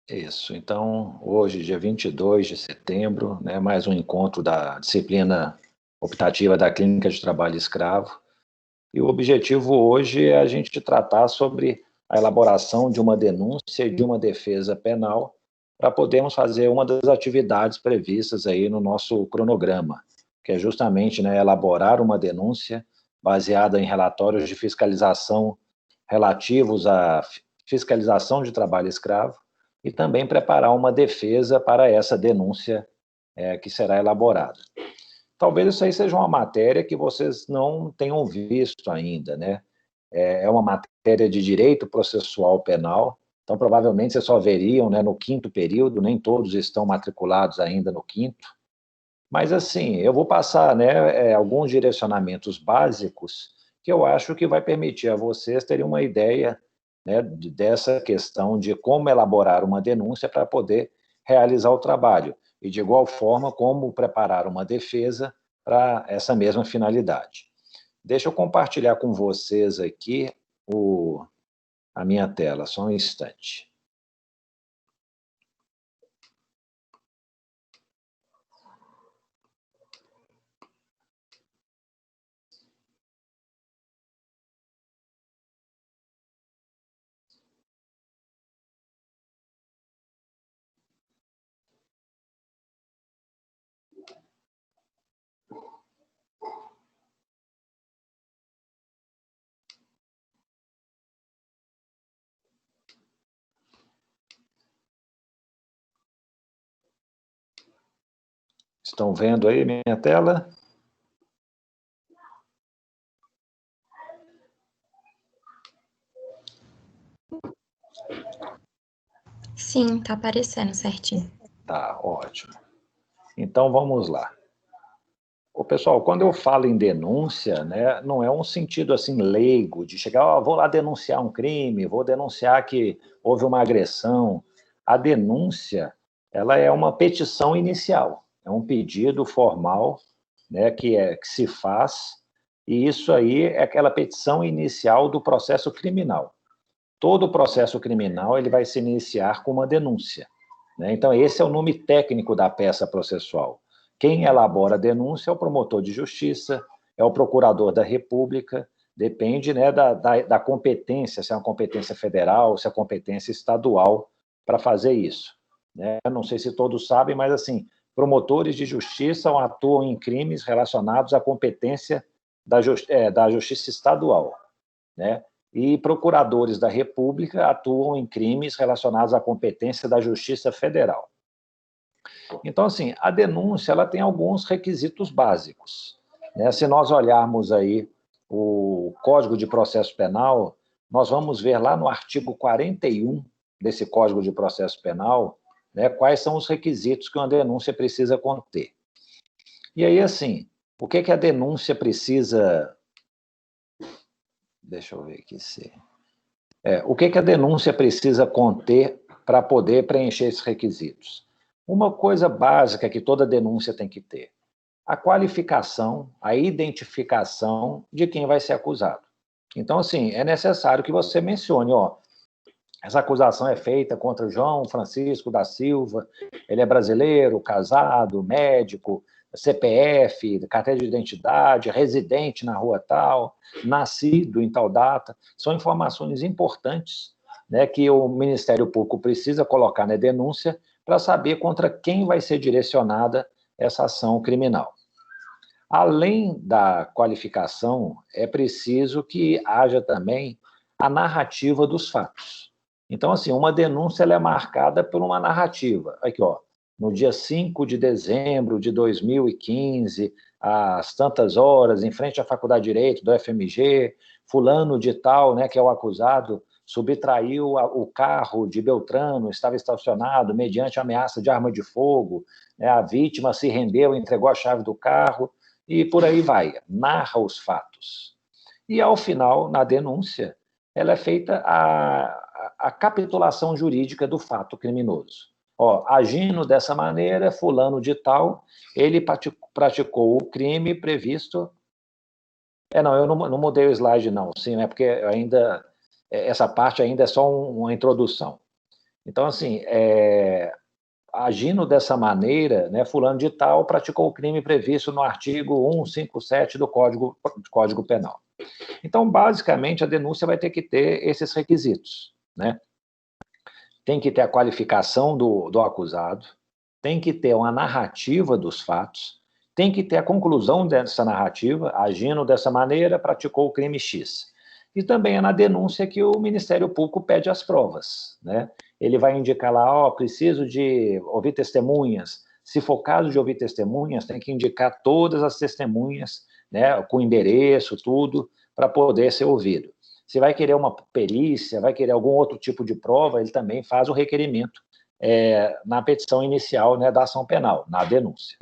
Isso. Então, hoje, dia 22 de setembro, né, mais um encontro da disciplina optativa da Clínica de Trabalho Escravo. E o objetivo hoje é a gente tratar sobre a elaboração de uma denúncia e de uma defesa penal para podermos fazer uma das atividades previstas aí no nosso cronograma, que é justamente, né, elaborar uma denúncia baseada em relatórios de fiscalização relativos à fiscalização de trabalho escravo e também preparar uma defesa para essa denúncia que será elaborada. Talvez isso aí seja uma matéria que vocês não tenham visto ainda, né? É uma matéria de direito processual penal, então provavelmente vocês só veriam, né, no quinto período, nem todos estão matriculados ainda no quinto, mas assim, eu vou passar, né, alguns direcionamentos básicos que eu acho que vai permitir a vocês terem uma ideia, né, dessa questão de como elaborar uma denúncia para poder realizar o trabalho, e de igual forma como preparar uma defesa para essa mesma finalidade. Deixa eu compartilhar com vocês aqui a minha tela, só um instante. Estão vendo aí minha tela? Sim, tá aparecendo certinho. Tá, ótimo. Então vamos lá. Ô, pessoal, quando eu falo em denúncia, né, não é um sentido assim leigo de chegar, ó, vou lá denunciar um crime, vou denunciar que houve uma agressão. A denúncia, ela é uma petição inicial, é um pedido formal, né, que se faz, e isso aí é aquela petição inicial do processo criminal. Todo processo criminal ele vai se iniciar com uma denúncia, né? Então, esse é o nome técnico da peça processual. Quem elabora a denúncia é o promotor de justiça, é o procurador da República, depende, né, da competência, se é uma competência federal, se é competência estadual para fazer isso, né? Não sei se todos sabem, mas assim, promotores de justiça atuam em crimes relacionados à competência da justiça estadual, né? E procuradores da República atuam em crimes relacionados à competência da Justiça Federal. Então, assim, a denúncia ela tem alguns requisitos básicos, né? Se nós olharmos aí o Código de Processo Penal, nós vamos ver lá no artigo 41 desse Código de Processo Penal, né, quais são os requisitos que uma denúncia precisa conter. E aí, assim, o que a denúncia precisa... Deixa eu ver aqui se... o que a denúncia precisa conter para poder preencher esses requisitos? Uma coisa básica que toda denúncia tem que ter: a qualificação, a identificação de quem vai ser acusado. Então, assim, é necessário que você mencione, ó, essa acusação é feita contra João Francisco da Silva, ele é brasileiro, casado, médico, CPF, carteira de identidade, residente na rua tal, nascido em tal data. São informações importantes, né, que o Ministério Público precisa colocar na denúncia para saber contra quem vai ser direcionada essa ação criminal. Além da qualificação, é preciso que haja também a narrativa dos fatos. Então, assim, uma denúncia ela é marcada por uma narrativa. Aqui, ó, no dia 5 de dezembro de 2015, às tantas horas, em frente à Faculdade de Direito do FMG, fulano de tal, né, que é o acusado, subtraiu o carro de Beltrano, estava estacionado mediante ameaça de arma de fogo, né, a vítima se rendeu, entregou a chave do carro, e por aí vai, narra os fatos. E, ao final, na denúncia, ela é feita a capitulação jurídica do fato criminoso. Ó, agindo dessa maneira, fulano de tal, ele praticou o crime previsto... não, eu não mudei o slide, não, sim, é porque ainda, essa parte ainda é só uma introdução. Então, assim, agindo dessa maneira, né, fulano de tal praticou o crime previsto no artigo 157 do Código Penal. Então, basicamente, a denúncia vai ter que ter esses requisitos, né? Tem que ter a qualificação do acusado, tem que ter uma narrativa dos fatos, tem que ter a conclusão dessa narrativa, agindo dessa maneira, praticou o crime X. E também é na denúncia que o Ministério Público pede as provas, né? Ele vai indicar lá, ó, preciso de ouvir testemunhas. Se for caso de ouvir testemunhas, tem que indicar todas as testemunhas, né, com endereço, tudo, para poder ser ouvido. Se vai querer uma perícia, vai querer algum outro tipo de prova, ele também faz o requerimento na petição inicial, né, da ação penal, na denúncia.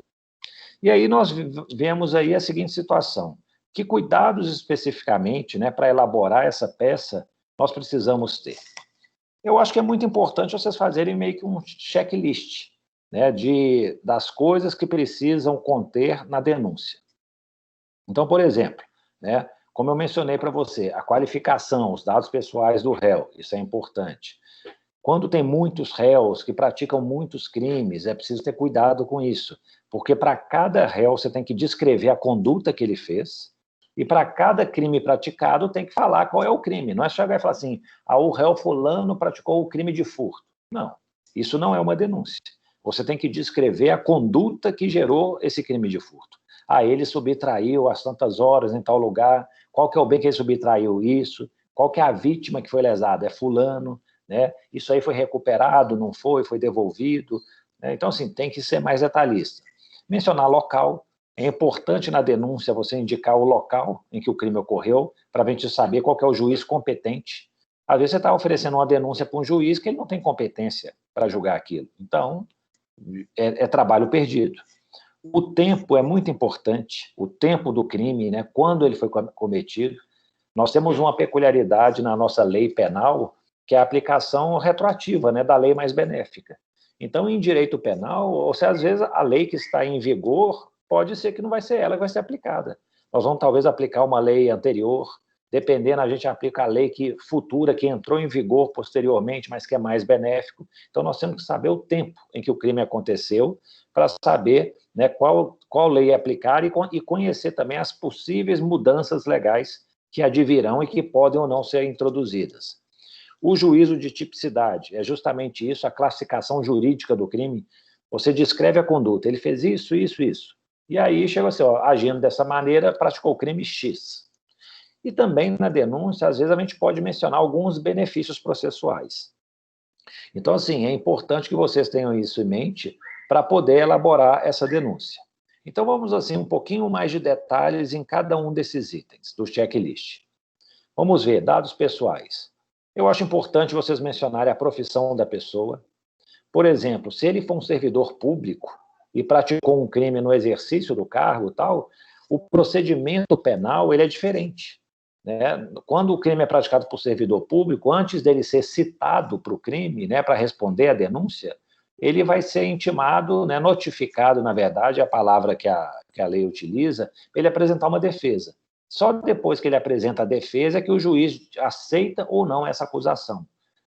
E aí nós vemos aí a seguinte situação: que cuidados especificamente, né, para elaborar essa peça nós precisamos ter? Eu acho que é muito importante vocês fazerem meio que um checklist, né, das coisas que precisam conter na denúncia. Então, por exemplo, né, como eu mencionei para você, a qualificação, os dados pessoais do réu, isso é importante. Quando tem muitos réus que praticam muitos crimes, é preciso ter cuidado com isso, porque para cada réu você tem que descrever a conduta que ele fez, e para cada crime praticado tem que falar qual é o crime. Não é chegar e falar assim, o réu fulano praticou o crime de furto. Não, isso não é uma denúncia. Você tem que descrever a conduta que gerou esse crime de furto. Ele subtraiu às tantas horas em tal lugar, qual que é o bem que ele subtraiu isso, qual que é a vítima que foi lesada, é fulano, né? Isso aí foi recuperado, não foi devolvido, né? Então, assim, tem que ser mais detalhista. Mencionar local, é importante na denúncia você indicar o local em que o crime ocorreu, para a gente saber qual que é o juiz competente. Às vezes você está oferecendo uma denúncia para um juiz que ele não tem competência para julgar aquilo. Então, é trabalho perdido. O tempo é muito importante, o tempo do crime, né, quando ele foi cometido. Nós temos uma peculiaridade na nossa lei penal, que é a aplicação retroativa, né, da lei mais benéfica. Então, em direito penal, ou seja, às vezes a lei que está em vigor pode ser que não vai ser ela que vai ser aplicada. Nós vamos talvez aplicar uma lei anterior, dependendo, a gente aplica a lei futura, que entrou em vigor posteriormente, mas que é mais benéfico. Então, nós temos que saber o tempo em que o crime aconteceu, para saber, né, qual lei aplicar e conhecer também as possíveis mudanças legais que advirão e que podem ou não ser introduzidas. O juízo de tipicidade é justamente isso, a classificação jurídica do crime. Você descreve a conduta, ele fez isso, isso, isso. E aí chega assim, agindo dessa maneira, praticou o crime X. E também na denúncia, às vezes a gente pode mencionar alguns benefícios processuais. Então, assim, é importante que vocês tenham isso em mente para poder elaborar essa denúncia. Então, vamos, assim, um pouquinho mais de detalhes em cada um desses itens do checklist. Vamos ver, dados pessoais. Eu acho importante vocês mencionarem a profissão da pessoa. Por exemplo, se ele for um servidor público e praticou um crime no exercício do cargo e tal, o procedimento penal ele é diferente, né? Quando o crime é praticado por servidor público, antes dele ser citado para o crime, né, para responder a denúncia, ele vai ser intimado, né, notificado, na verdade, a palavra que a lei utiliza, ele apresentar uma defesa. Só depois que ele apresenta a defesa é que o juiz aceita ou não essa acusação.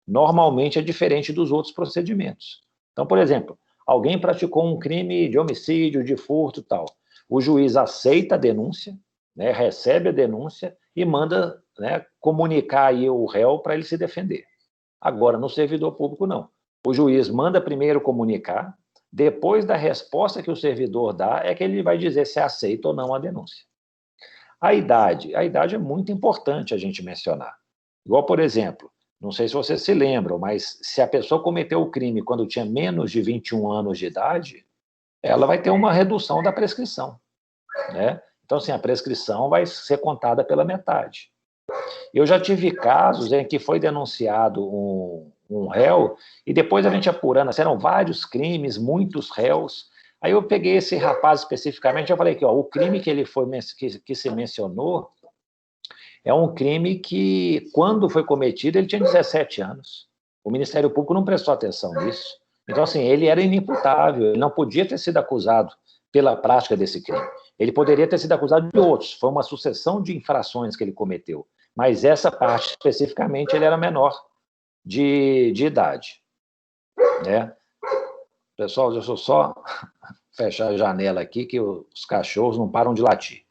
Normalmente é diferente dos outros procedimentos. Então, por exemplo, alguém praticou um crime de homicídio, de furto e tal. O juiz aceita a denúncia, né, recebe a denúncia e manda, né, comunicar aí o réu para ele se defender. Agora, no servidor público, não. O juiz manda primeiro comunicar, depois da resposta que o servidor dá, é que ele vai dizer se aceita ou não a denúncia. A idade é muito importante a gente mencionar. Igual, por exemplo, não sei se vocês se lembram, mas se a pessoa cometeu o crime quando tinha menos de 21 anos de idade, ela vai ter uma redução da prescrição, né? Então, assim, a prescrição vai ser contada pela metade. Eu já tive casos em que foi denunciado um réu, e depois a gente apurando, eram vários crimes, muitos réus. Aí eu peguei esse rapaz especificamente, eu falei que o crime que ele que se mencionou é um crime que, quando foi cometido, ele tinha 17 anos. O Ministério Público não prestou atenção nisso. Então, assim, ele era inimputável, ele não podia ter sido acusado pela prática desse crime. Ele poderia ter sido acusado de outros, foi uma sucessão de infrações que ele cometeu. Mas essa parte, especificamente, ele era menor de idade. né? Pessoal, deixa eu só fechar a janela aqui, que os cachorros não param de latir.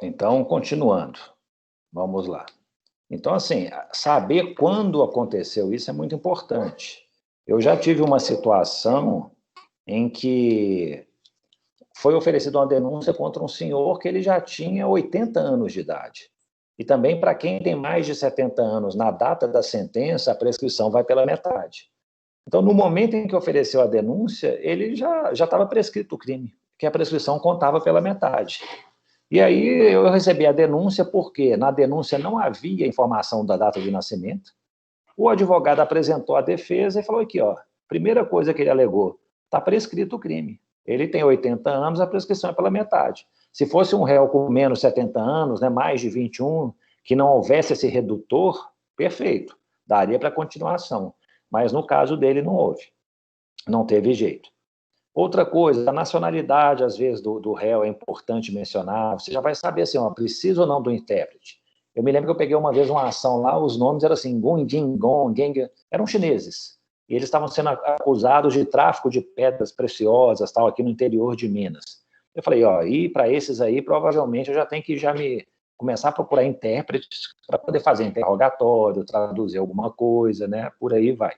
Então, continuando, vamos lá. Então, assim, saber quando aconteceu isso é muito importante. Eu já tive uma situação em que foi oferecida uma denúncia contra um senhor que ele já tinha 80 anos de idade. E também, para quem tem mais de 70 anos, na data da sentença, a prescrição vai pela metade. Então, no momento em que ofereceu a denúncia, ele já estava prescrito o crime, que a prescrição contava pela metade. E aí eu recebi a denúncia porque na denúncia não havia informação da data de nascimento. O advogado apresentou a defesa e falou aqui, ó, primeira coisa que ele alegou, está prescrito o crime. Ele tem 80 anos, a prescrição é pela metade. Se fosse um réu com menos 70 anos, né, mais de 21, que não houvesse esse redutor, perfeito, daria para continuação. Mas no caso dele não houve, não teve jeito. Outra coisa, a nacionalidade, às vezes, do réu é importante mencionar. Você já vai saber assim, ó, precisa ou não do intérprete. Eu me lembro que eu peguei uma vez uma ação lá, os nomes eram assim, Gun, Jin, Gong, Geng, eram chineses. E eles estavam sendo acusados de tráfico de pedras preciosas, tal, aqui no interior de Minas. Eu falei, ó, e para esses aí, provavelmente eu já tenho que começar a procurar intérpretes para poder fazer interrogatório, traduzir alguma coisa, né? Por aí vai.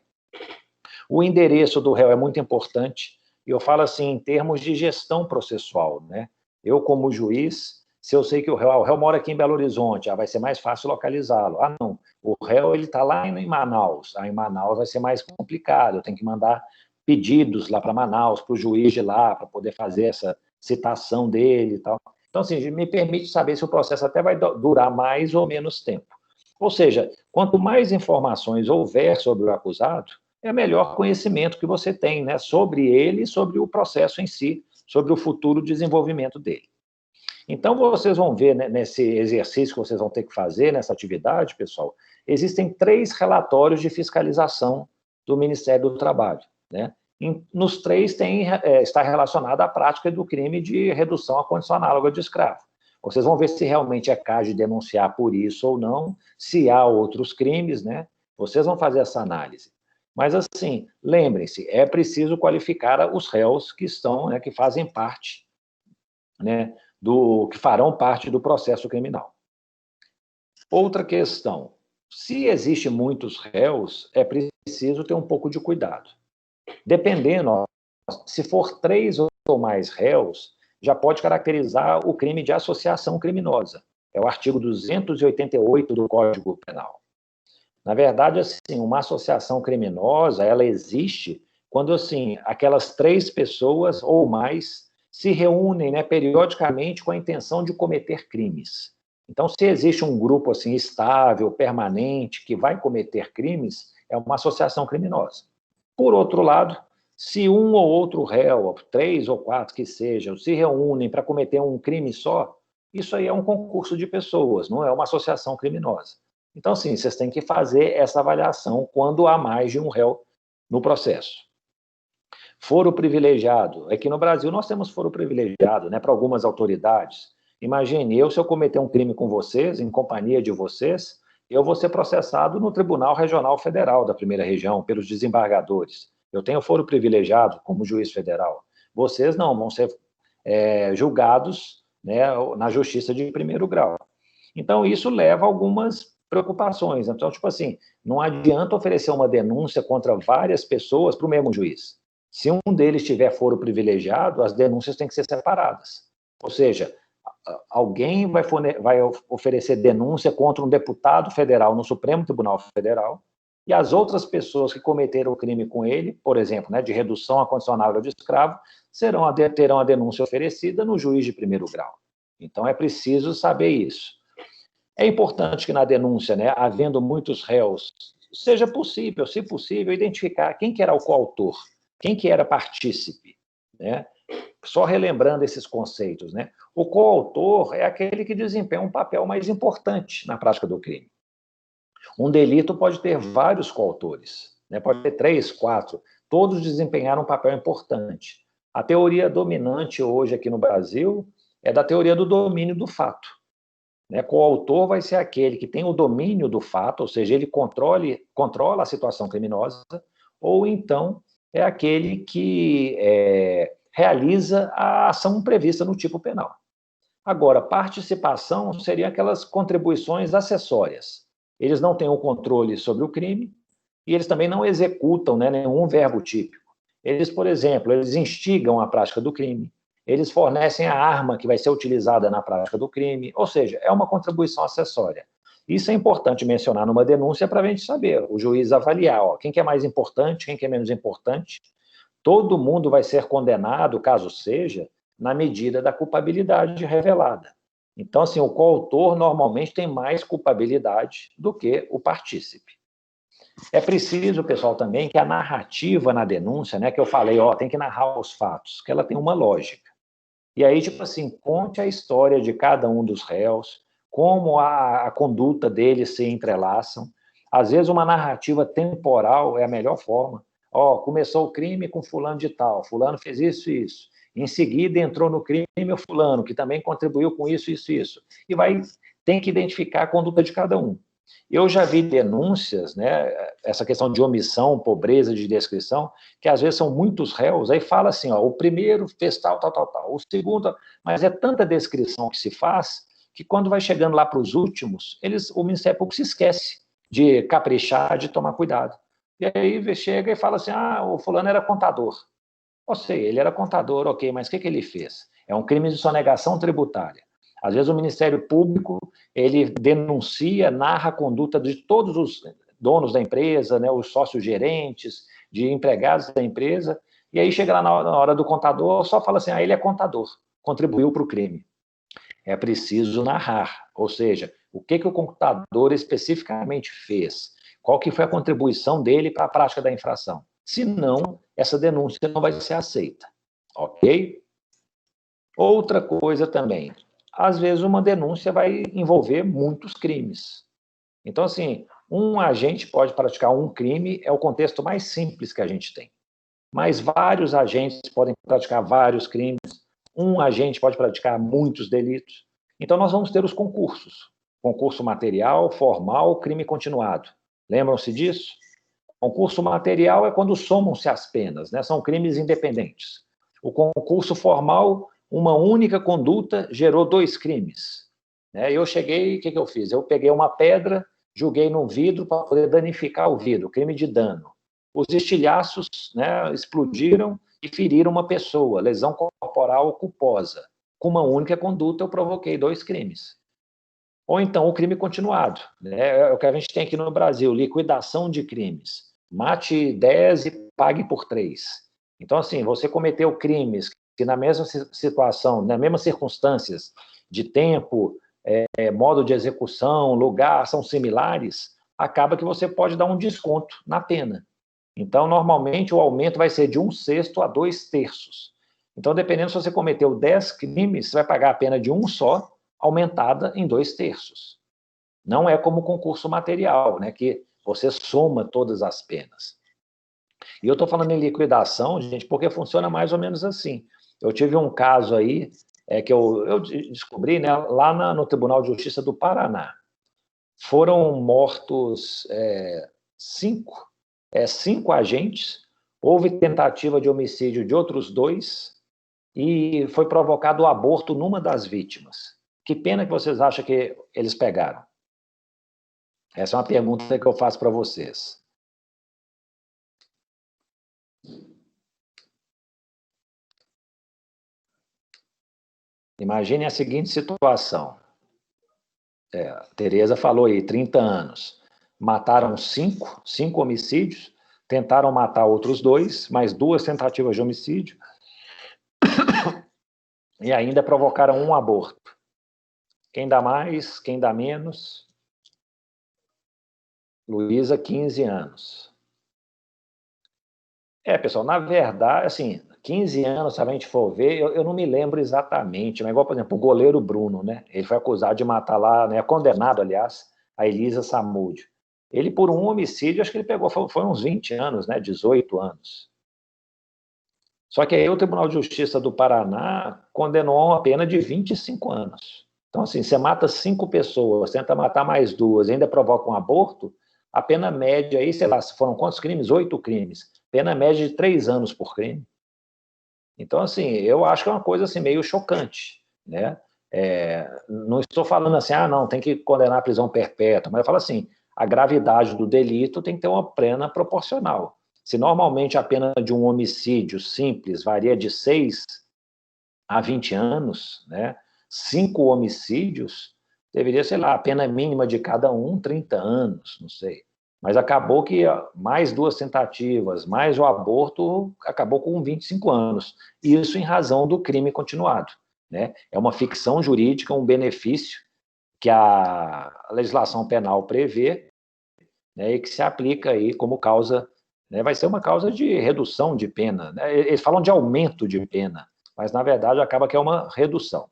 O endereço do réu é muito importante. E eu falo assim, em termos de gestão processual, né? Eu, como juiz, se eu sei que o réu mora aqui em Belo Horizonte, vai ser mais fácil localizá-lo. Ah, não, o réu ele está lá em Manaus. Em Manaus vai ser mais complicado, eu tenho que mandar pedidos lá para Manaus, para o juiz de lá, para poder fazer essa citação dele e tal. Então, assim, me permite saber se o processo até vai durar mais ou menos tempo. Ou seja, quanto mais informações houver sobre o acusado, é melhor conhecimento que você tem, né, sobre ele e sobre o processo em si, sobre o futuro desenvolvimento dele. Então, vocês vão ver, né, nesse exercício que vocês vão ter que fazer, nessa atividade, pessoal, existem 3 relatórios de fiscalização do Ministério do Trabalho, né? Nos 3 está relacionada à prática do crime de redução à condição análoga de escravo. Vocês vão ver se realmente é caso de denunciar por isso ou não, se há outros crimes, né? Vocês vão fazer essa análise. Mas, assim, lembrem-se, é preciso qualificar os réus que estão, né, que fazem parte, né, que farão parte do processo criminal. Outra questão, se existem muitos réus, é preciso ter um pouco de cuidado. Dependendo, se for 3 ou mais réus, já pode caracterizar o crime de associação criminosa. É o artigo 288 do Código Penal. Na verdade, assim, uma associação criminosa, ela existe quando, assim, aquelas 3 pessoas ou mais se reúnem, né, periodicamente com a intenção de cometer crimes. Então, se existe um grupo, assim, estável, permanente, que vai cometer crimes, é uma associação criminosa. Por outro lado, se um ou outro réu, 3 ou 4 que sejam, se reúnem para cometer um crime só, isso aí é um concurso de pessoas, não é uma associação criminosa. Então, sim, vocês têm que fazer essa avaliação quando há mais de um réu no processo. Foro privilegiado. Aqui no Brasil nós temos foro privilegiado, né, para algumas autoridades. Imagine, se eu cometer um crime com vocês, em companhia de vocês, eu vou ser processado no Tribunal Regional Federal da Primeira Região, pelos desembargadores. Eu tenho foro privilegiado como juiz federal. Vocês não, vão ser julgados, né, na Justiça de primeiro grau. Então, isso leva a algumas preocupações. Então, tipo assim, não adianta oferecer uma denúncia contra várias pessoas para o mesmo juiz. Se um deles tiver foro privilegiado, as denúncias têm que ser separadas. Ou seja, alguém vai oferecer denúncia contra um deputado federal no Supremo Tribunal Federal e as outras pessoas que cometeram o crime com ele, por exemplo, né, de redução à condição análoga de escravo, terão a denúncia oferecida no juiz de primeiro grau. Então, é preciso saber isso. É importante que na denúncia, né, havendo muitos réus, seja possível, se possível, identificar quem que era o coautor, quem que era partícipe, né? só relembrando esses conceitos, né? O coautor é aquele que desempenha um papel mais importante na prática do crime. Um delito pode ter vários coautores, né? Pode ter 3, 4, todos desempenharam um papel importante. A teoria dominante hoje aqui no Brasil é da teoria do domínio do fato. Né? Coautor vai ser aquele que tem o domínio do fato, ou seja, ele controla a situação criminosa, ou então é aquele que realiza a ação prevista no tipo penal. Agora, participação seria aquelas contribuições acessórias. Eles não têm o controle sobre o crime e eles também não executam, né, nenhum verbo típico. Eles, por exemplo, eles instigam a prática do crime, eles fornecem a arma que vai ser utilizada na prática do crime, ou seja, é uma contribuição acessória. Isso é importante mencionar numa denúncia para a gente saber, o juiz avaliar, ó, quem que é mais importante, quem que é menos importante. Todo mundo vai ser condenado, caso seja, na medida da culpabilidade revelada. Então, assim, o coautor normalmente tem mais culpabilidade do que o partícipe. É preciso, pessoal, também que a narrativa na denúncia, né, que eu falei, ó, tem que narrar os fatos, que ela tem uma lógica. E aí, tipo assim, conte a história de cada um dos réus, como a conduta deles se entrelaçam. Às vezes, uma narrativa temporal é a melhor forma. Ó, começou o crime com fulano de tal, fulano fez isso e isso. Em seguida, entrou no crime o fulano, que também contribuiu com isso, isso, isso. E tem que identificar a conduta de cada um. Eu já vi denúncias, né, essa questão de omissão, pobreza de descrição, que às vezes são muitos réus, aí fala assim, ó, o primeiro fez tal, tal, tal, tal, o segundo, mas é tanta descrição que se faz, que quando vai chegando lá para os últimos, o Ministério Público se esquece de caprichar, de tomar cuidado. E aí chega e fala assim, o fulano era contador. Ou seja, ele era contador, ok, mas o que ele fez? É um crime de sonegação tributária. Às vezes o Ministério Público, ele denuncia, narra a conduta de todos os donos da empresa, né, os sócios gerentes, de empregados da empresa, e aí chega lá na hora do contador, só fala assim, ele é contador, contribuiu para o crime. É preciso narrar, ou seja, o que o contador especificamente fez, qual que foi a contribuição dele para a prática da infração. Senão, essa denúncia não vai ser aceita, ok? Outra coisa também, às vezes uma denúncia vai envolver muitos crimes. Então, assim, um agente pode praticar um crime, é o contexto mais simples que a gente tem. Mas vários agentes podem praticar vários crimes, um agente pode praticar muitos delitos. Então, nós vamos ter os concursos. Concurso material, formal, crime continuado. Lembram-se disso? Concurso material é quando somam-se as penas, né? São crimes independentes. O concurso formal, uma única conduta gerou 2 crimes. Eu cheguei, o que eu fiz? Eu peguei uma pedra, joguei no vidro para poder danificar o vidro, crime de dano. Os estilhaços, né, explodiram e feriram uma pessoa, lesão corporal culposa. Com uma única conduta, eu provoquei 2 crimes. Ou então o crime continuado, né? É o que a gente tem aqui no Brasil, liquidação de crimes. Mate 10 e pague por 3. Então, assim, você cometeu crimes que na mesma situação, nas mesmas circunstâncias de tempo, modo de execução, lugar, são similares, acaba que você pode dar um desconto na pena. Então, normalmente, o aumento vai ser de 1/6 a 2/3. Então, dependendo se você cometeu 10 crimes, você vai pagar a pena de um só, aumentada em 2/3. Não é como concurso material, né, que você soma todas as penas. E eu estou falando em liquidação, gente, porque funciona mais ou menos assim. Eu tive um caso aí, que eu descobri, né, lá no Tribunal de Justiça do Paraná. Foram mortos 5 agentes, houve tentativa de homicídio de outros 2, e foi provocado o aborto numa das vítimas. Que pena que vocês acham que eles pegaram? Essa é uma pergunta que eu faço para vocês. Imagine a seguinte situação. A Tereza falou aí, 30 anos. Mataram 5 homicídios, tentaram matar outros 2, mais 2 tentativas de homicídio, e ainda provocaram um aborto. Quem dá mais, quem dá menos? Luísa, 15 anos. Pessoal, na verdade, assim, 15 anos, se a gente for ver, eu não me lembro exatamente, mas igual, por exemplo, o goleiro Bruno, né? Ele foi acusado de matar lá, né? Condenado, aliás, a Elisa Samúdio. Ele, por um homicídio, acho que ele pegou, foi uns 20 anos, né? 18 anos. Só que aí o Tribunal de Justiça do Paraná condenou a uma pena de 25 anos. Então, assim, você mata 5 pessoas, tenta matar mais 2, ainda provoca um aborto, a pena média aí, sei lá, foram quantos crimes? 8 crimes. Pena média de 3 anos por crime. Então, assim, eu acho que é uma coisa assim, meio chocante, né? Não estou falando assim, não, tem que condenar a prisão perpétua, mas eu falo assim, a gravidade do delito tem que ter uma pena proporcional. Se normalmente a pena de um homicídio simples varia de 6 a 20 anos, né? 5 homicídios, deveria, sei lá, a pena mínima de cada um, 30 anos, não sei. Mas acabou que mais 2 tentativas, mais o aborto, acabou com 25 anos. Isso em razão do crime continuado, né? É uma ficção jurídica, um benefício que a legislação penal prevê, né, e que se aplica aí como causa, né, vai ser uma causa de redução de pena, né? Eles falam de aumento de pena, mas na verdade acaba que é uma redução.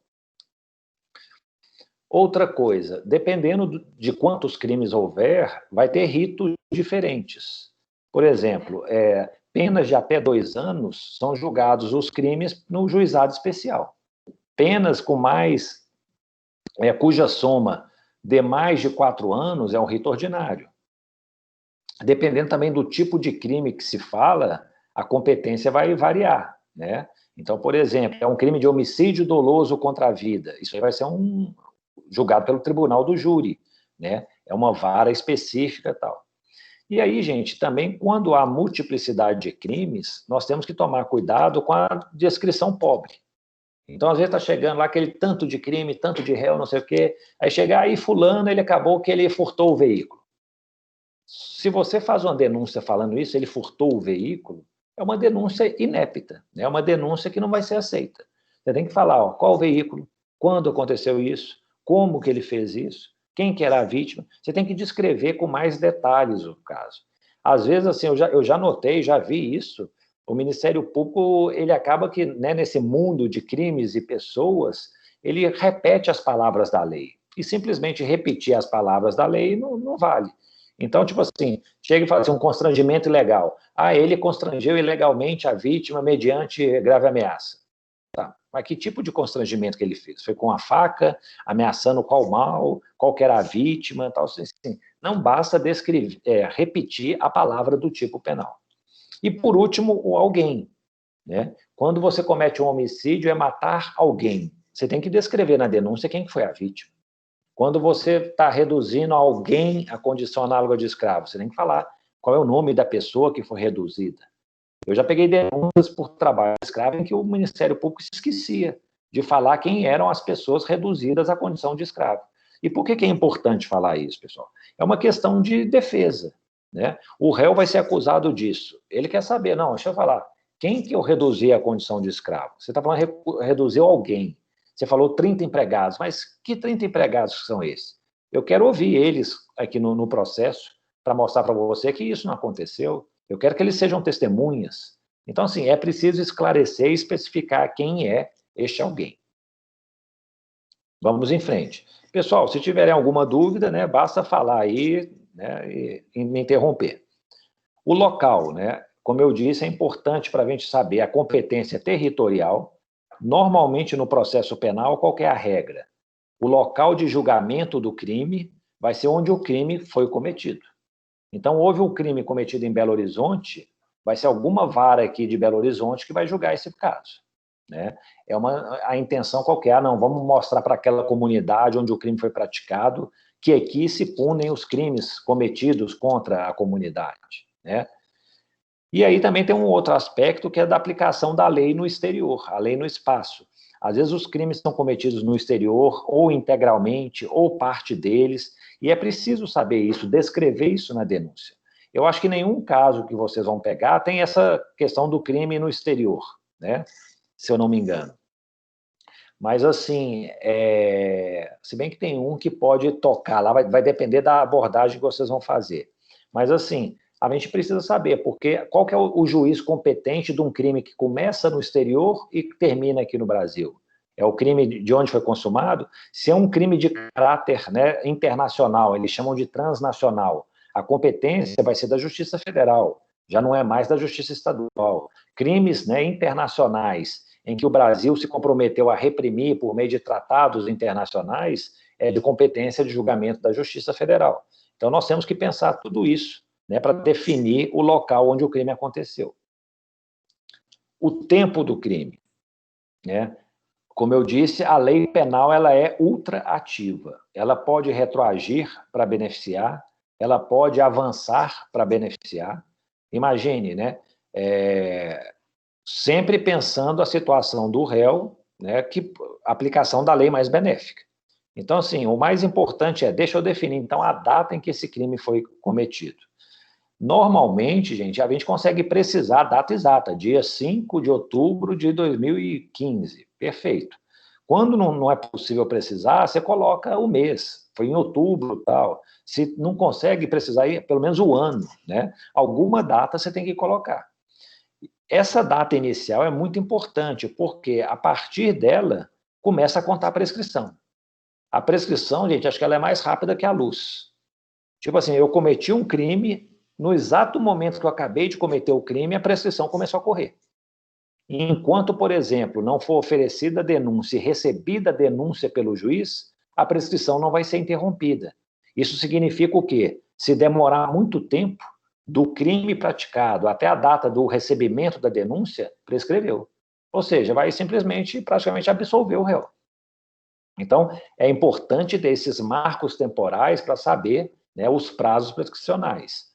Outra coisa, dependendo de quantos crimes houver, vai ter ritos diferentes. Por exemplo, penas de até 2 anos são julgados os crimes no juizado especial. Penas com mais, cuja soma de mais de 4 anos é um rito ordinário. Dependendo também do tipo de crime que se fala, a competência vai variar, né? Então, por exemplo, é um crime de homicídio doloso contra a vida. Isso aí vai ser julgado pelo tribunal do júri, né? É uma vara específica e tal. E aí, gente, também quando há multiplicidade de crimes, nós temos que tomar cuidado com a descrição pobre. Então, às vezes está chegando lá aquele tanto de crime, tanto de réu, não sei o quê, aí chega aí fulano, ele acabou que ele furtou o veículo. Se você faz uma denúncia falando isso, ele furtou o veículo, é uma denúncia inépita, é uma denúncia que não vai ser aceita. Você tem que falar, qual o veículo, quando aconteceu isso, como que ele fez isso, quem que era a vítima. Você tem que descrever com mais detalhes o caso. Às vezes, assim, eu já notei, já vi isso, o Ministério Público, ele acaba que, né, nesse mundo de crimes e pessoas, ele repete as palavras da lei. E simplesmente repetir as palavras da lei não vale. Então, tipo assim, chega e fala assim, um constrangimento ilegal. Ele constrangeu ilegalmente a vítima mediante grave ameaça. Tá, mas que tipo de constrangimento que ele fez? Foi com a faca, ameaçando qual mal, qual que era a vítima, tal, assim. Não basta repetir a palavra do tipo penal. E, por último, o alguém, né? Quando você comete um homicídio, é matar alguém. Você tem que descrever na denúncia quem foi a vítima. Quando você está reduzindo alguém à condição análoga de escravo, você tem que falar qual é o nome da pessoa que foi reduzida. Eu já peguei denúncias por trabalho escravo em que o Ministério Público se esquecia de falar quem eram as pessoas reduzidas à condição de escravo. E por que é importante falar isso, pessoal? É uma questão de defesa, né? O réu vai ser acusado disso. Ele quer saber, não, deixa eu falar, quem que eu reduzi à condição de escravo? Você está falando reduziu alguém. Você falou 30 empregados, mas que 30 empregados são esses? Eu quero ouvir eles aqui no processo para mostrar para você que isso não aconteceu. Eu quero que eles sejam testemunhas. Então, assim, é preciso esclarecer e especificar quem é este alguém. Vamos em frente. Pessoal, se tiverem alguma dúvida, né, basta falar aí, né, e me interromper. O local, né, como eu disse, é importante para a gente saber a competência territorial. Normalmente, no processo penal, qual que é a regra? O local de julgamento do crime vai ser onde o crime foi cometido. Então, houve um crime cometido em Belo Horizonte, vai ser alguma vara aqui de Belo Horizonte que vai julgar esse caso, né? A intenção qualquer, não, vamos mostrar para aquela comunidade onde o crime foi praticado que aqui se punem os crimes cometidos contra a comunidade, né? E aí também tem um outro aspecto que é da aplicação da lei no exterior, a lei no espaço. Às vezes os crimes são cometidos no exterior, ou integralmente, ou parte deles, e é preciso saber isso, descrever isso na denúncia. Eu acho que nenhum caso que vocês vão pegar tem essa questão do crime no exterior, né? Se eu não me engano. Mas, assim, se bem que tem um que pode tocar lá, vai depender da abordagem que vocês vão fazer. Mas, assim, A gente precisa saber, porque qual que é o juiz competente de um crime que começa no exterior e termina aqui no Brasil? É o crime de onde foi consumado? Se é um crime de caráter, né, internacional, eles chamam de transnacional, a competência vai ser da Justiça Federal, já não é mais da Justiça Estadual. Crimes, né, internacionais, em que o Brasil se comprometeu a reprimir por meio de tratados internacionais, é de competência de julgamento da Justiça Federal. Então, nós temos que pensar tudo isso, né, para definir o local onde o crime aconteceu. O tempo do crime, né? Como eu disse, a lei penal ela é ultraativa. Ela pode retroagir para beneficiar, ela pode avançar para beneficiar. Imagine, né? Sempre pensando a situação do réu, né? Que a aplicação da lei mais benéfica. Então, assim, o mais importante deixa eu definir, então, a data em que esse crime foi cometido. Normalmente, gente, a gente consegue precisar a data exata, dia 5 de outubro de 2015. Perfeito. Quando não é possível precisar, você coloca o mês. Foi em outubro, tal. Se não consegue precisar, pelo menos o ano, né? Alguma data você tem que colocar. Essa data inicial é muito importante, porque a partir dela começa a contar a prescrição. A prescrição, gente, acho que ela é mais rápida que a luz. Tipo assim, eu cometi um crime, no exato momento que eu acabei de cometer o crime, a prescrição começou a correr. Enquanto, por exemplo, não for oferecida a denúncia e recebida a denúncia pelo juiz, a prescrição não vai ser interrompida. Isso significa o quê? Se demorar muito tempo, do crime praticado até a data do recebimento da denúncia, prescreveu. Ou seja, vai simplesmente, praticamente, absolver o réu. Então, é importante ter esses marcos temporais para saber, né, os prazos prescricionais.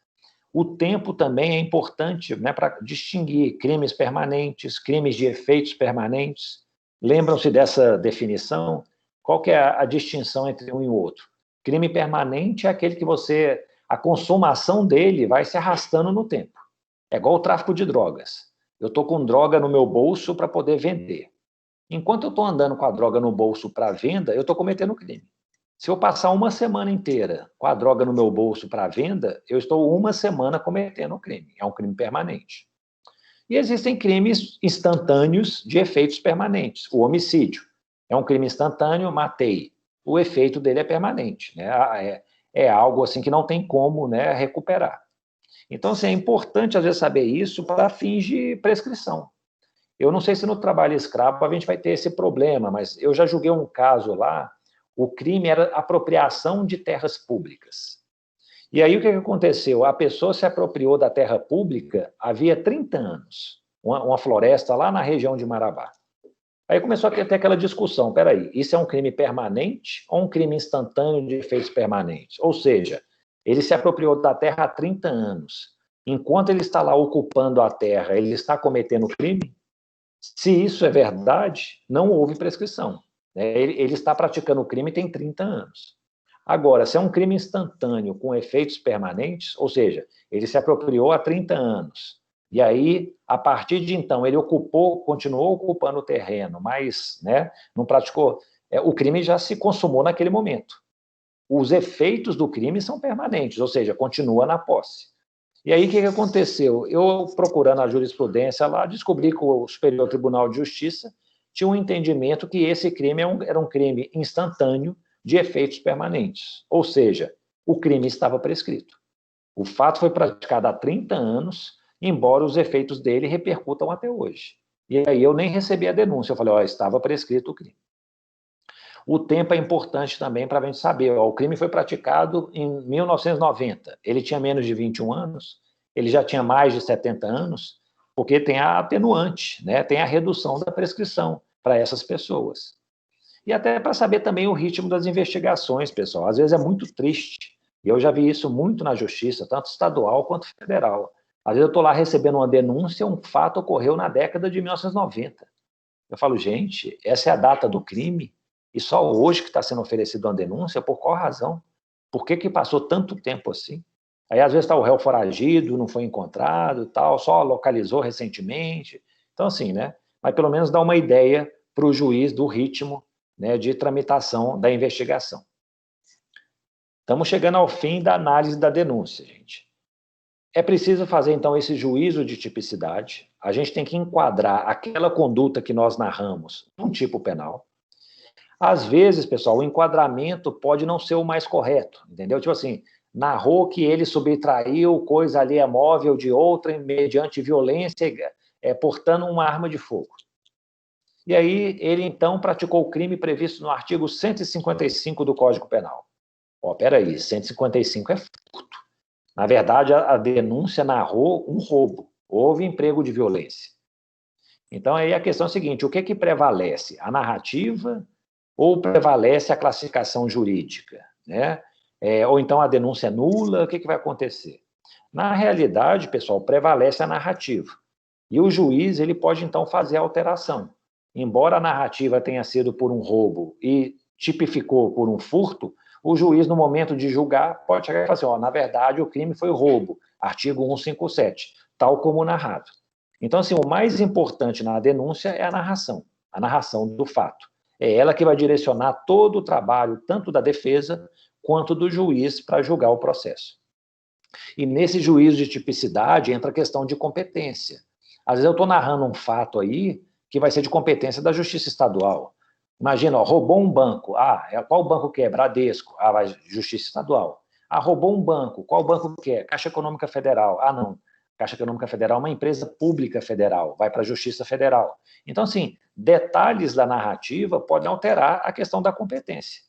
O tempo também é importante, né, para distinguir crimes permanentes, crimes de efeitos permanentes. Lembram-se dessa definição? Qual que é a distinção entre um e o outro? Crime permanente é aquele que a consumação dele vai se arrastando no tempo. É igual o tráfico de drogas. Eu estou com droga no meu bolso para poder vender. Enquanto eu estou andando com a droga no bolso para venda, eu estou cometendo crime. Se eu passar uma semana inteira com a droga no meu bolso para venda, eu estou uma semana cometendo um crime. É um crime permanente. E existem crimes instantâneos de efeitos permanentes. O homicídio é um crime instantâneo, matei. O efeito dele é permanente, né? É algo assim que não tem como, né, recuperar. Então, assim, é importante às vezes saber isso para fins de prescrição. Eu não sei se no trabalho escravo a gente vai ter esse problema, mas eu já julguei um caso lá, o crime era apropriação de terras públicas. E aí o que aconteceu? A pessoa se apropriou da terra pública havia 30 anos, uma floresta lá na região de Marabá. Aí começou a ter aquela discussão, peraí, isso é um crime permanente ou um crime instantâneo de efeitos permanentes? Ou seja, ele se apropriou da terra há 30 anos. Enquanto ele está lá ocupando a terra, ele está cometendo crime? Se isso é verdade, não houve prescrição. Ele está praticando o crime tem 30 anos. Agora, se é um crime instantâneo com efeitos permanentes, ou seja, ele se apropriou há 30 anos, e aí, a partir de então, ele continuou ocupando o terreno, mas, né, não praticou, o crime já se consumou naquele momento. Os efeitos do crime são permanentes, ou seja, continua na posse. E aí, o que aconteceu? Eu, procurando a jurisprudência lá, descobri que o Superior Tribunal de Justiça tinha um entendimento que esse crime era um crime instantâneo de efeitos permanentes. Ou seja, o crime estava prescrito. O fato foi praticado há 30 anos, embora os efeitos dele repercutam até hoje. E aí eu nem recebi a denúncia, eu falei, estava prescrito o crime. O tempo é importante também para a gente saber. O crime foi praticado em 1990. Ele tinha menos de 21 anos, ele já tinha mais de 70 anos, porque tem a atenuante, né? Tem a redução da prescrição para essas pessoas. E até para saber também o ritmo das investigações, pessoal. Às vezes é muito triste. E eu já vi isso muito na justiça, tanto estadual quanto federal. Às vezes eu estou lá recebendo uma denúncia, um fato ocorreu na década de 1990. Eu falo, gente, essa é a data do crime? E só hoje que está sendo oferecida uma denúncia? Por qual razão? Por que passou tanto tempo assim? Aí, às vezes, está o réu foragido, não foi encontrado, tal, só localizou recentemente. Então, assim, né? Mas pelo menos dá uma ideia para o juiz do ritmo, né, de tramitação da investigação. Estamos chegando ao fim da análise da denúncia, gente. É preciso fazer, então, esse juízo de tipicidade. A gente tem que enquadrar aquela conduta que nós narramos num tipo penal. Às vezes, pessoal, o enquadramento pode não ser o mais correto, entendeu? Tipo assim, narrou que ele subtraiu coisa alheia móvel de outra mediante violência, portando uma arma de fogo. E aí, ele, então, praticou o crime previsto no artigo 155 do Código Penal. Ó, peraí, 155 é furto. Na verdade, a denúncia narrou um roubo. Houve emprego de violência. Então, aí a questão é a seguinte, o que prevalece? A narrativa ou prevalece a classificação jurídica? Né? Ou então a denúncia é nula, o que vai acontecer? Na realidade, pessoal, prevalece a narrativa. E o juiz ele pode, então, fazer a alteração. Embora a narrativa tenha sido por um roubo e tipificou por um furto, o juiz, no momento de julgar, pode chegar e falar assim, ó, na verdade, o crime foi roubo, artigo 157, tal como narrado. Então, assim, o mais importante na denúncia é a narração do fato. É ela que vai direcionar todo o trabalho, tanto da defesa quanto do juiz, para julgar o processo. E nesse juízo de tipicidade entra a questão de competência. Às vezes eu estou narrando um fato aí que vai ser de competência da Justiça Estadual. Imagina, ó, roubou um banco. Qual banco que é? Bradesco. Vai Justiça Estadual. Roubou um banco. Qual banco que é? Caixa Econômica Federal. Não. Caixa Econômica Federal é uma empresa pública federal. Vai para a Justiça Federal. Então, assim, detalhes da narrativa podem alterar a questão da competência.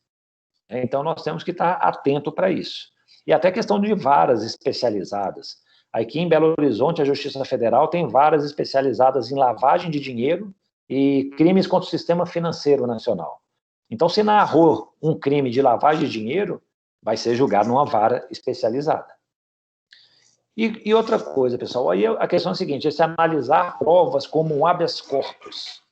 Então, nós temos que estar atento para isso. E até questão de varas especializadas. Aqui em Belo Horizonte, a Justiça Federal tem varas especializadas em lavagem de dinheiro e crimes contra o sistema financeiro nacional. Então, se narrou um crime de lavagem de dinheiro, vai ser julgado numa vara especializada. E outra coisa, pessoal, aí a questão é a seguinte, é se analisar provas como um habeas corpus.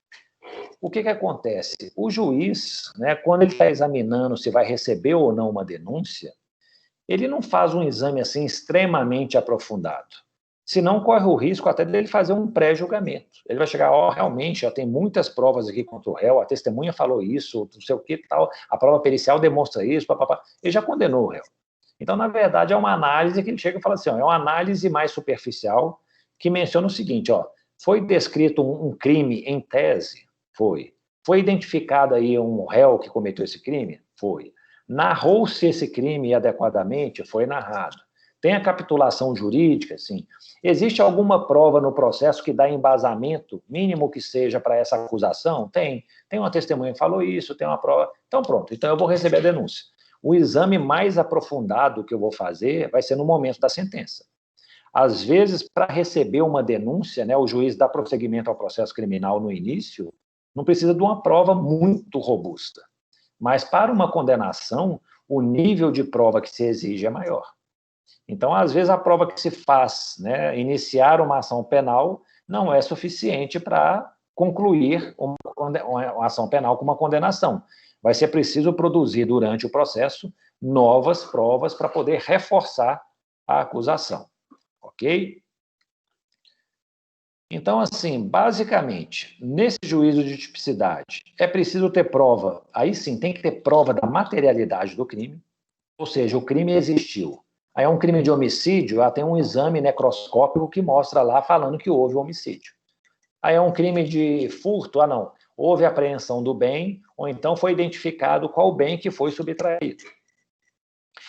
O que acontece? O juiz, né, quando ele está examinando se vai receber ou não uma denúncia, ele não faz um exame assim extremamente aprofundado. Senão corre o risco até dele fazer um pré-julgamento. Ele vai chegar, realmente, tem muitas provas aqui contra o réu, a testemunha falou isso, não sei o que tal, a prova pericial demonstra isso, papapá. Ele já condenou o réu. Então, na verdade, é uma análise que ele chega e fala assim, é uma análise mais superficial que menciona o seguinte, foi descrito um crime em tese? Foi. Foi identificado aí um réu que cometeu esse crime? Foi. Narrou-se esse crime adequadamente? Foi narrado. Tem a capitulação jurídica? Sim. Existe alguma prova no processo que dá embasamento, mínimo que seja, para essa acusação? Tem. Tem uma testemunha que falou isso, tem uma prova. Então, pronto. Então, eu vou receber a denúncia. O exame mais aprofundado que eu vou fazer vai ser no momento da sentença. Às vezes, para receber uma denúncia, né, o juiz dá prosseguimento ao processo criminal no início, não precisa de uma prova muito robusta. Mas, para uma condenação, o nível de prova que se exige é maior. Então, às vezes, a prova que se faz, né, iniciar uma ação penal, não é suficiente para concluir uma ação penal com uma condenação. Vai ser preciso produzir, durante o processo, novas provas para poder reforçar a acusação. Ok? Então, assim, basicamente, nesse juízo de tipicidade, é preciso ter prova, aí sim, tem que ter prova da materialidade do crime, ou seja, o crime existiu. Aí é um crime de homicídio, tem um exame necroscópico que mostra lá, falando que houve homicídio. Aí é um crime de furto, não, houve apreensão do bem, ou então foi identificado qual bem que foi subtraído.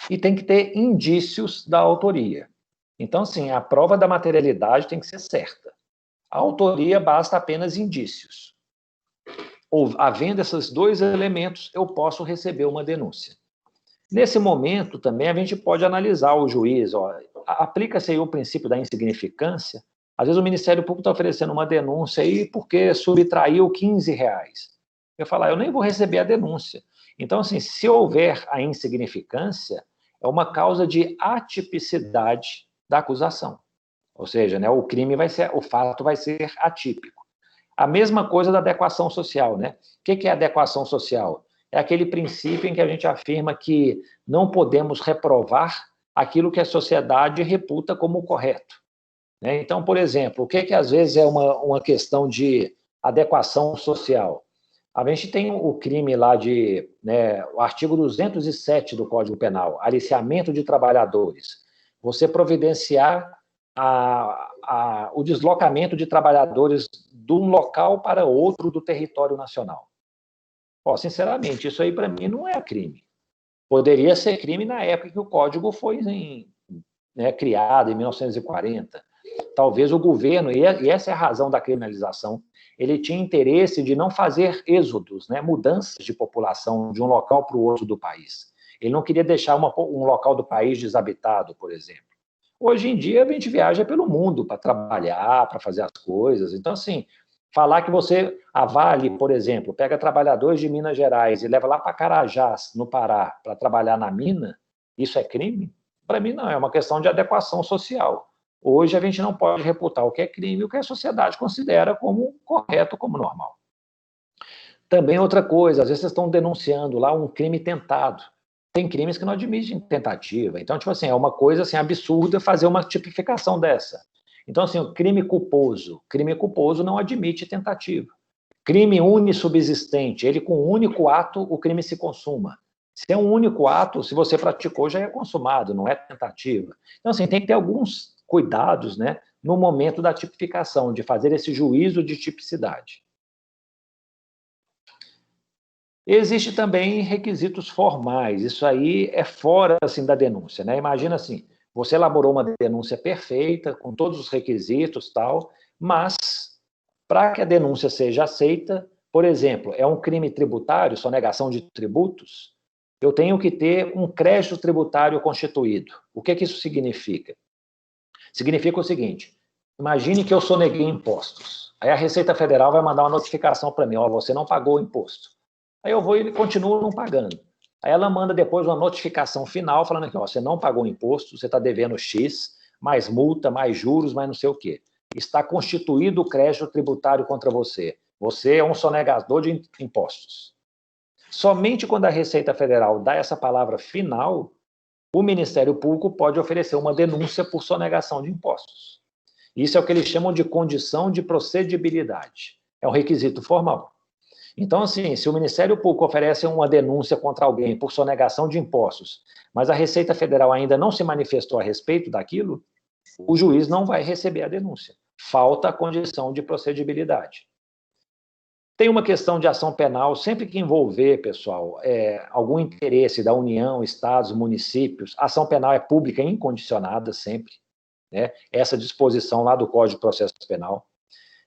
E tem que ter indícios da autoria. Então, sim, a prova da materialidade tem que ser certa. A autoria basta apenas indícios. Ou, havendo esses dois elementos, eu posso receber uma denúncia. Nesse momento, também, a gente pode analisar o juiz. Aplica-se aí o princípio da insignificância. Às vezes o Ministério Público está oferecendo uma denúncia aí porque subtraiu R$15. Eu falo, eu nem vou receber a denúncia. Então, assim, se houver a insignificância, é uma causa de atipicidade da acusação. Ou seja, né, o fato vai ser atípico. A mesma coisa da adequação social, né? O que é adequação social? É aquele princípio em que a gente afirma que não podemos reprovar aquilo que a sociedade reputa como correto. Né? Então, por exemplo, o que às vezes é uma questão de adequação social? A gente tem o crime lá o artigo 207 do Código Penal, aliciamento de trabalhadores. Você providenciar o deslocamento de trabalhadores de um local para outro do território nacional. Sinceramente, isso aí para mim não é crime. Poderia ser crime na época que o Código foi criado, em 1940. Talvez o governo, e essa é a razão da criminalização, ele tinha interesse de não fazer êxodos, mudanças de população de um local para o outro do país. Ele não queria deixar um local do país desabitado, por exemplo. Hoje em dia, a gente viaja pelo mundo para trabalhar, para fazer as coisas. Então, assim, falar que a Vale, por exemplo, pega trabalhadores de Minas Gerais e leva lá para Carajás, no Pará, para trabalhar na mina, isso é crime? Para mim, não. É uma questão de adequação social. Hoje, a gente não pode reputar o que é crime e o que a sociedade considera como correto, como normal. Também outra coisa, às vezes vocês estão denunciando lá um crime tentado. Tem crimes que não admitem tentativa. Então, tipo assim, é uma coisa assim, absurda fazer uma tipificação dessa. Então, assim, o crime culposo não admite tentativa. Crime unissubsistente, ele com um único ato, o crime se consuma. Se é um único ato, se você praticou, já é consumado, não é tentativa. Então, assim, tem que ter alguns cuidados, no momento da tipificação, de fazer esse juízo de tipicidade. Existe também requisitos formais, isso aí é fora, assim, da denúncia, Imagina assim, você elaborou uma denúncia perfeita, com todos os requisitos, tal, mas, para que a denúncia seja aceita, por exemplo, é um crime tributário, sonegação de tributos, eu tenho que ter um crédito tributário constituído. O que isso significa? Significa o seguinte, imagine que eu soneguei impostos, aí a Receita Federal vai mandar uma notificação para mim, você não pagou o imposto. Aí eu vou e continuo não pagando. Aí ela manda depois uma notificação final falando que você não pagou imposto, você está devendo X, mais multa, mais juros, mais não sei o quê. Está constituído o crédito tributário contra você. Você é um sonegador de impostos. Somente quando a Receita Federal dá essa palavra final, o Ministério Público pode oferecer uma denúncia por sonegação de impostos. Isso é o que eles chamam de condição de procedibilidade. É um requisito formal. Então, assim, se o Ministério Público oferece uma denúncia contra alguém por sonegação de impostos, mas a Receita Federal ainda não se manifestou a respeito daquilo, o juiz não vai receber a denúncia. Falta a condição de procedibilidade. Tem uma questão de ação penal, sempre que envolver, pessoal, algum interesse da União, estados, municípios, a ação penal é pública e incondicionada sempre, essa disposição lá do Código de Processo Penal.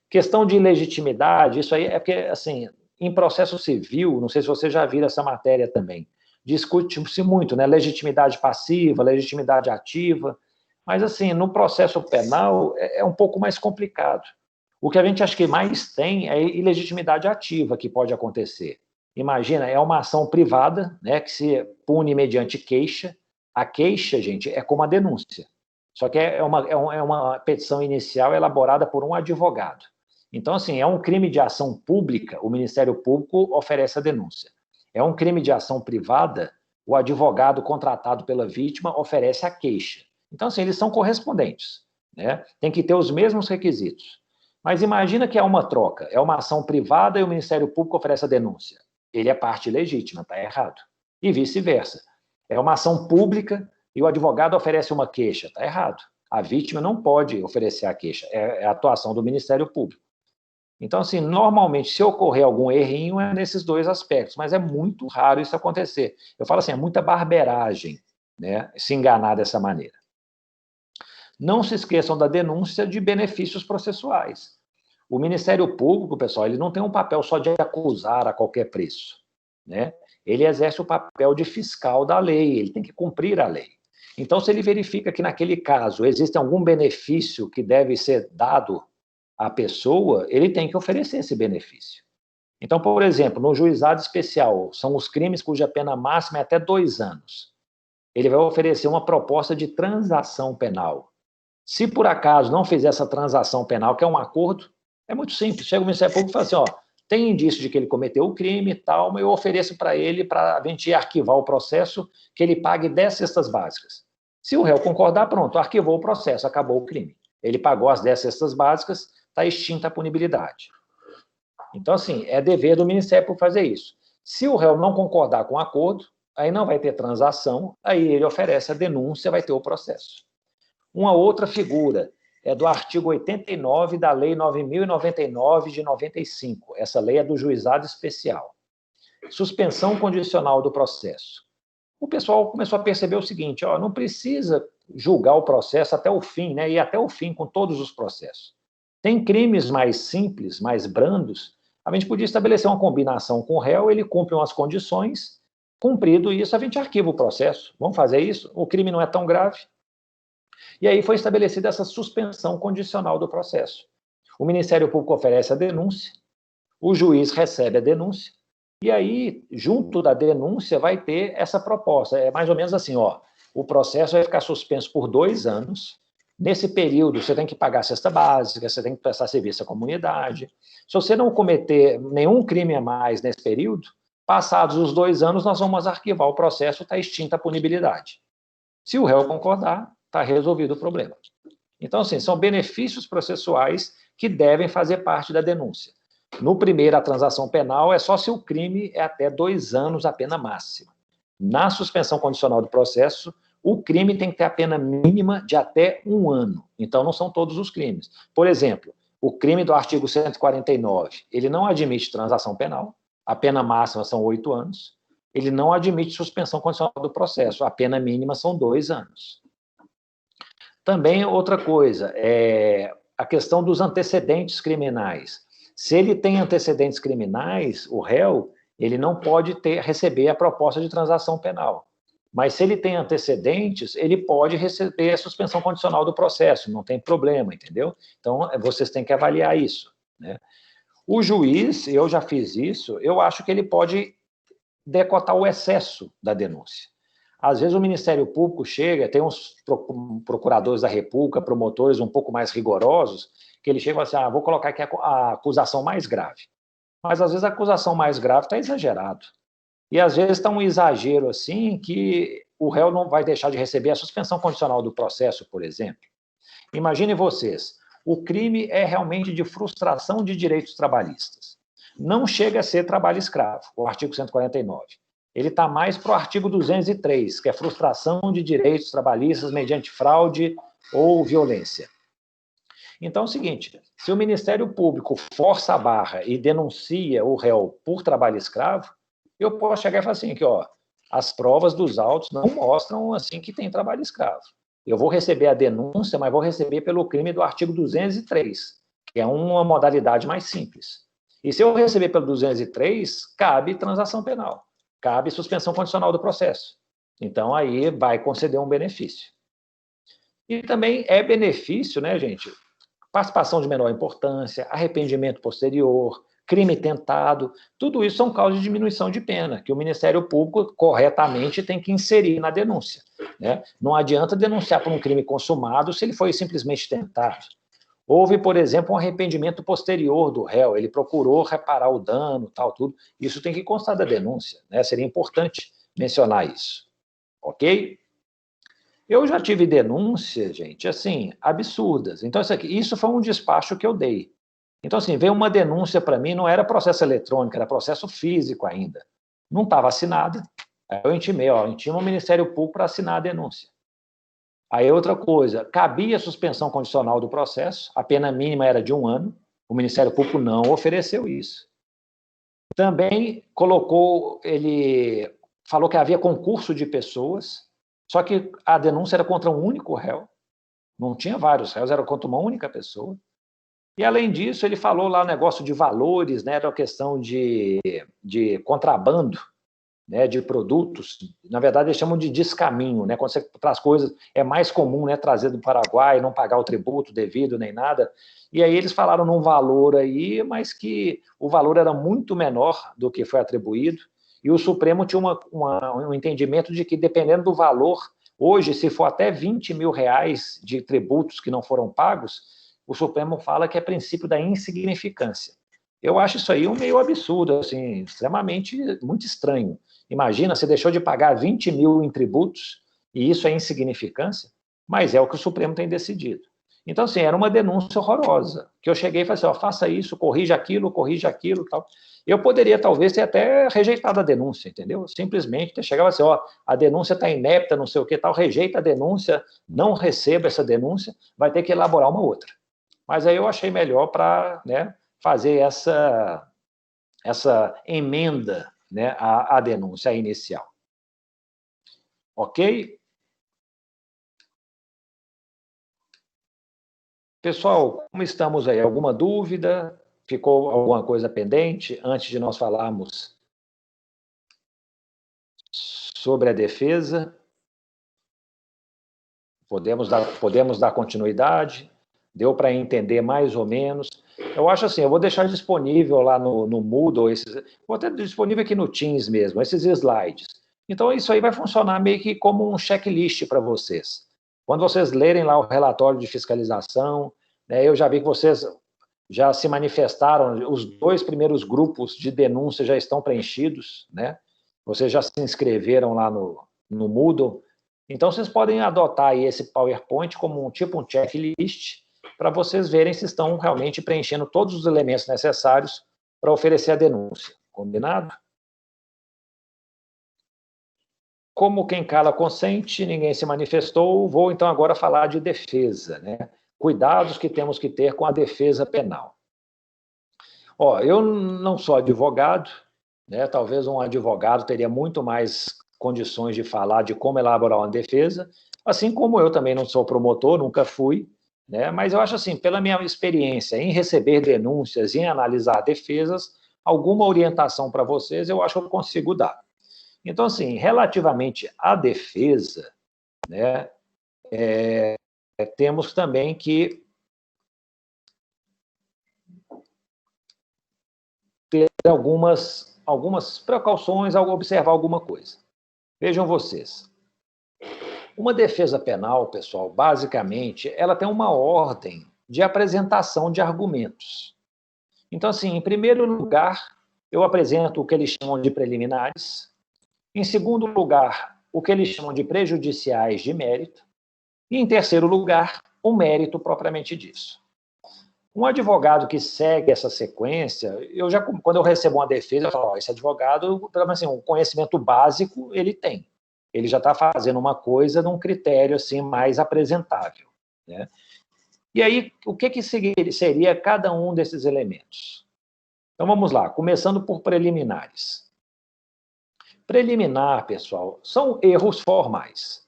Questão de ilegitimidade, isso aí é porque, assim, em processo civil, não sei se vocês já viram essa matéria também, discute-se muito, legitimidade passiva, legitimidade ativa, mas, assim, no processo penal é um pouco mais complicado. O que a gente acha que mais tem é ilegitimidade ativa que pode acontecer. Imagina, é uma ação privada, que se pune mediante queixa. A queixa, gente, é como a denúncia. Só que é uma petição inicial elaborada por um advogado. Então, assim, é um crime de ação pública, o Ministério Público oferece a denúncia. É um crime de ação privada, o advogado contratado pela vítima oferece a queixa. Então, assim, eles são correspondentes, Tem que ter os mesmos requisitos. Mas imagina que é uma troca, é uma ação privada e o Ministério Público oferece a denúncia. Ele é parte legítima, está errado. E vice-versa. É uma ação pública e o advogado oferece uma queixa, está errado. A vítima não pode oferecer a queixa, é a atuação do Ministério Público. Então, assim, normalmente, se ocorrer algum errinho, é nesses dois aspectos, mas é muito raro isso acontecer. Eu falo assim, é muita barberagem, se enganar dessa maneira. Não se esqueçam da denúncia de benefícios processuais. O Ministério Público, pessoal, ele não tem um papel só de acusar a qualquer preço, Ele exerce o papel de fiscal da lei, ele tem que cumprir a lei. Então, se ele verifica que naquele caso existe algum benefício que deve ser dado à pessoa, ele tem que oferecer esse benefício. Então, por exemplo, no juizado especial, são os crimes cuja pena máxima é até 2 anos. Ele vai oferecer uma proposta de transação penal. Se por acaso não fizer essa transação penal, que é um acordo, é muito simples. Chega o Ministério Público e fala assim, tem indício de que ele cometeu o crime e tal, mas eu ofereço para ele, para a gente arquivar o processo, que ele pague 10 cestas básicas. Se o réu concordar, pronto, arquivou o processo, acabou o crime. Ele pagou as 10 cestas básicas, está extinta a punibilidade. Então, assim, é dever do Ministério Público fazer isso. Se o réu não concordar com o acordo, aí não vai ter transação, aí ele oferece a denúncia, vai ter o processo. Uma outra figura é do artigo 89 da Lei 9.099 de 95. Essa lei é do Juizado Especial. Suspensão condicional do processo. O pessoal começou a perceber o seguinte, ó, não precisa julgar o processo até o fim, né, e até o fim com todos os processos. Tem crimes mais simples, mais brandos, a gente podia estabelecer uma combinação com o réu, ele cumpre umas condições, cumprido isso, a gente arquiva o processo. Vamos fazer isso? O crime não é tão grave. E aí foi estabelecida essa suspensão condicional do processo. O Ministério Público oferece a denúncia, o juiz recebe a denúncia, e aí, junto da denúncia, vai ter essa proposta. É mais ou menos assim, ó, o processo vai ficar suspenso por 2 anos. Nesse período, você tem que pagar a cesta básica, você tem que prestar serviço à comunidade. Se você não cometer nenhum crime a mais nesse período, passados os 2 anos, nós vamos arquivar o processo, está extinta a punibilidade. Se o réu concordar, está resolvido o problema. Então, assim, são benefícios processuais que devem fazer parte da denúncia. No primeiro, a transação penal é só se o crime é até 2 anos a pena máxima. Na suspensão condicional do processo, o crime tem que ter a pena mínima de até 1 ano. Então, não são todos os crimes. Por exemplo, o crime do artigo 149, ele não admite transação penal, a pena máxima são 8 anos, ele não admite suspensão condicional do processo, a pena mínima são 2 anos. Também, outra coisa, é a questão dos antecedentes criminais. Se ele tem antecedentes criminais, o réu, ele não pode receber a proposta de transação penal. Mas se ele tem antecedentes, ele pode receber a suspensão condicional do processo, não tem problema, entendeu? Então, vocês têm que avaliar isso, né? O juiz, eu já fiz isso, eu acho que ele pode decotar o excesso da denúncia. Às vezes o Ministério Público chega, tem uns procuradores da República, promotores um pouco mais rigorosos, que ele chega e fala assim, vou colocar aqui a acusação mais grave. Mas, às vezes, a acusação mais grave está exagerado. E, às vezes, está um exagero assim que o réu não vai deixar de receber a suspensão condicional do processo, por exemplo. Imaginem vocês, o crime é realmente de frustração de direitos trabalhistas. Não chega a ser trabalho escravo, o artigo 149. Ele está mais para o artigo 203, que é frustração de direitos trabalhistas mediante fraude ou violência. Então é o seguinte, se o Ministério Público força a barra e denuncia o réu por trabalho escravo, eu posso chegar e falar assim, que ó, as provas dos autos não mostram assim que tem trabalho escravo. Eu vou receber a denúncia, mas vou receber pelo crime do artigo 203, que é uma modalidade mais simples. E se eu receber pelo 203, cabe transação penal, cabe suspensão condicional do processo. Então aí vai conceder um benefício. E também é benefício, né, gente? Participação de menor importância, arrependimento posterior, crime tentado, tudo isso são causas de diminuição de pena, que o Ministério Público corretamente tem que inserir na denúncia, né? Não adianta denunciar por um crime consumado se ele foi simplesmente tentado. Houve, por exemplo, um arrependimento posterior do réu, ele procurou reparar o dano, tal, tudo. Isso tem que constar da denúncia, né? Seria importante mencionar isso, ok? Eu já tive denúncias, gente, assim, absurdas. Então, isso foi um despacho que eu dei. Então, assim, veio uma denúncia para mim, não era processo eletrônico, era processo físico ainda. Não estava assinada. Aí eu intimei, intima o Ministério Público para assinar a denúncia. Aí outra coisa, cabia suspensão condicional do processo, a pena mínima era de 1 ano, o Ministério Público não ofereceu isso. Também ele falou que havia concurso de pessoas, só que a denúncia era contra um único réu, não tinha vários réus, era contra uma única pessoa. E, além disso, ele falou lá o negócio de valores, né, era uma questão de contrabando, né, de produtos. Na verdade, eles chamam de descaminho, né, quando você traz coisas, é mais comum, né, trazer do Paraguai, não pagar o tributo devido nem nada. E aí eles falaram num valor aí, mas que o valor era muito menor do que foi atribuído. E o Supremo tinha um entendimento de que, dependendo do valor, hoje, se for até 20 mil reais de tributos que não foram pagos, o Supremo fala que é princípio da insignificância. Eu acho isso aí um meio absurdo, assim, extremamente, muito estranho. Imagina, você deixou de pagar 20 mil em tributos, e isso é insignificância, mas é o que o Supremo tem decidido. Então, assim, era uma denúncia horrorosa, que eu cheguei e falei assim, ó, faça isso, corrija aquilo, tal. Eu poderia, talvez, ter até rejeitado a denúncia, entendeu? Simplesmente ter chegado assim, ó, a denúncia está inepta, não sei o que tal, rejeita a denúncia, não receba essa denúncia, vai ter que elaborar uma outra. Mas aí eu achei melhor para, né, fazer essa emenda, né, à denúncia inicial. Ok? Pessoal, como estamos aí? Alguma dúvida? Ficou alguma coisa pendente antes de nós falarmos sobre a defesa? Podemos dar continuidade? Deu para entender mais ou menos? Eu acho assim, eu vou deixar disponível lá no Moodle, vou ter disponível aqui no Teams mesmo, esses slides. Então, isso aí vai funcionar meio que como um checklist para vocês. Quando vocês lerem lá o relatório de fiscalização, né, eu já vi que vocês já se manifestaram, os 2 primeiros grupos de denúncia já estão preenchidos, né? Vocês já se inscreveram lá no Moodle. Então, vocês podem adotar aí esse PowerPoint como um checklist para vocês verem se estão realmente preenchendo todos os elementos necessários para oferecer a denúncia. Combinado? Como quem cala consente, ninguém se manifestou, vou então agora falar de defesa, né? Cuidados que temos que ter com a defesa penal. Ó, eu não sou advogado, né? Talvez um advogado teria muito mais condições de falar de como elaborar uma defesa, assim como eu também não sou promotor, nunca fui, né? Mas eu acho assim, pela minha experiência em receber denúncias, em analisar defesas, alguma orientação para vocês eu acho que eu consigo dar. Então, assim, relativamente à defesa, né, temos também que ter algumas precauções ao observar alguma coisa. Vejam vocês. Uma defesa penal, pessoal, basicamente, ela tem uma ordem de apresentação de argumentos. Então, assim, em primeiro lugar, eu apresento o que eles chamam de preliminares. Em segundo lugar, o que eles chamam de prejudiciais de mérito. E, em terceiro lugar, o mérito propriamente disso. Um advogado que segue essa sequência, quando eu recebo uma defesa, eu falo, esse advogado, assim, um conhecimento básico ele tem. Ele já está fazendo uma coisa num critério assim mais apresentável, né? E aí, o que seria cada um desses elementos? Então, vamos lá, começando por preliminares. Preliminar, pessoal, são erros formais.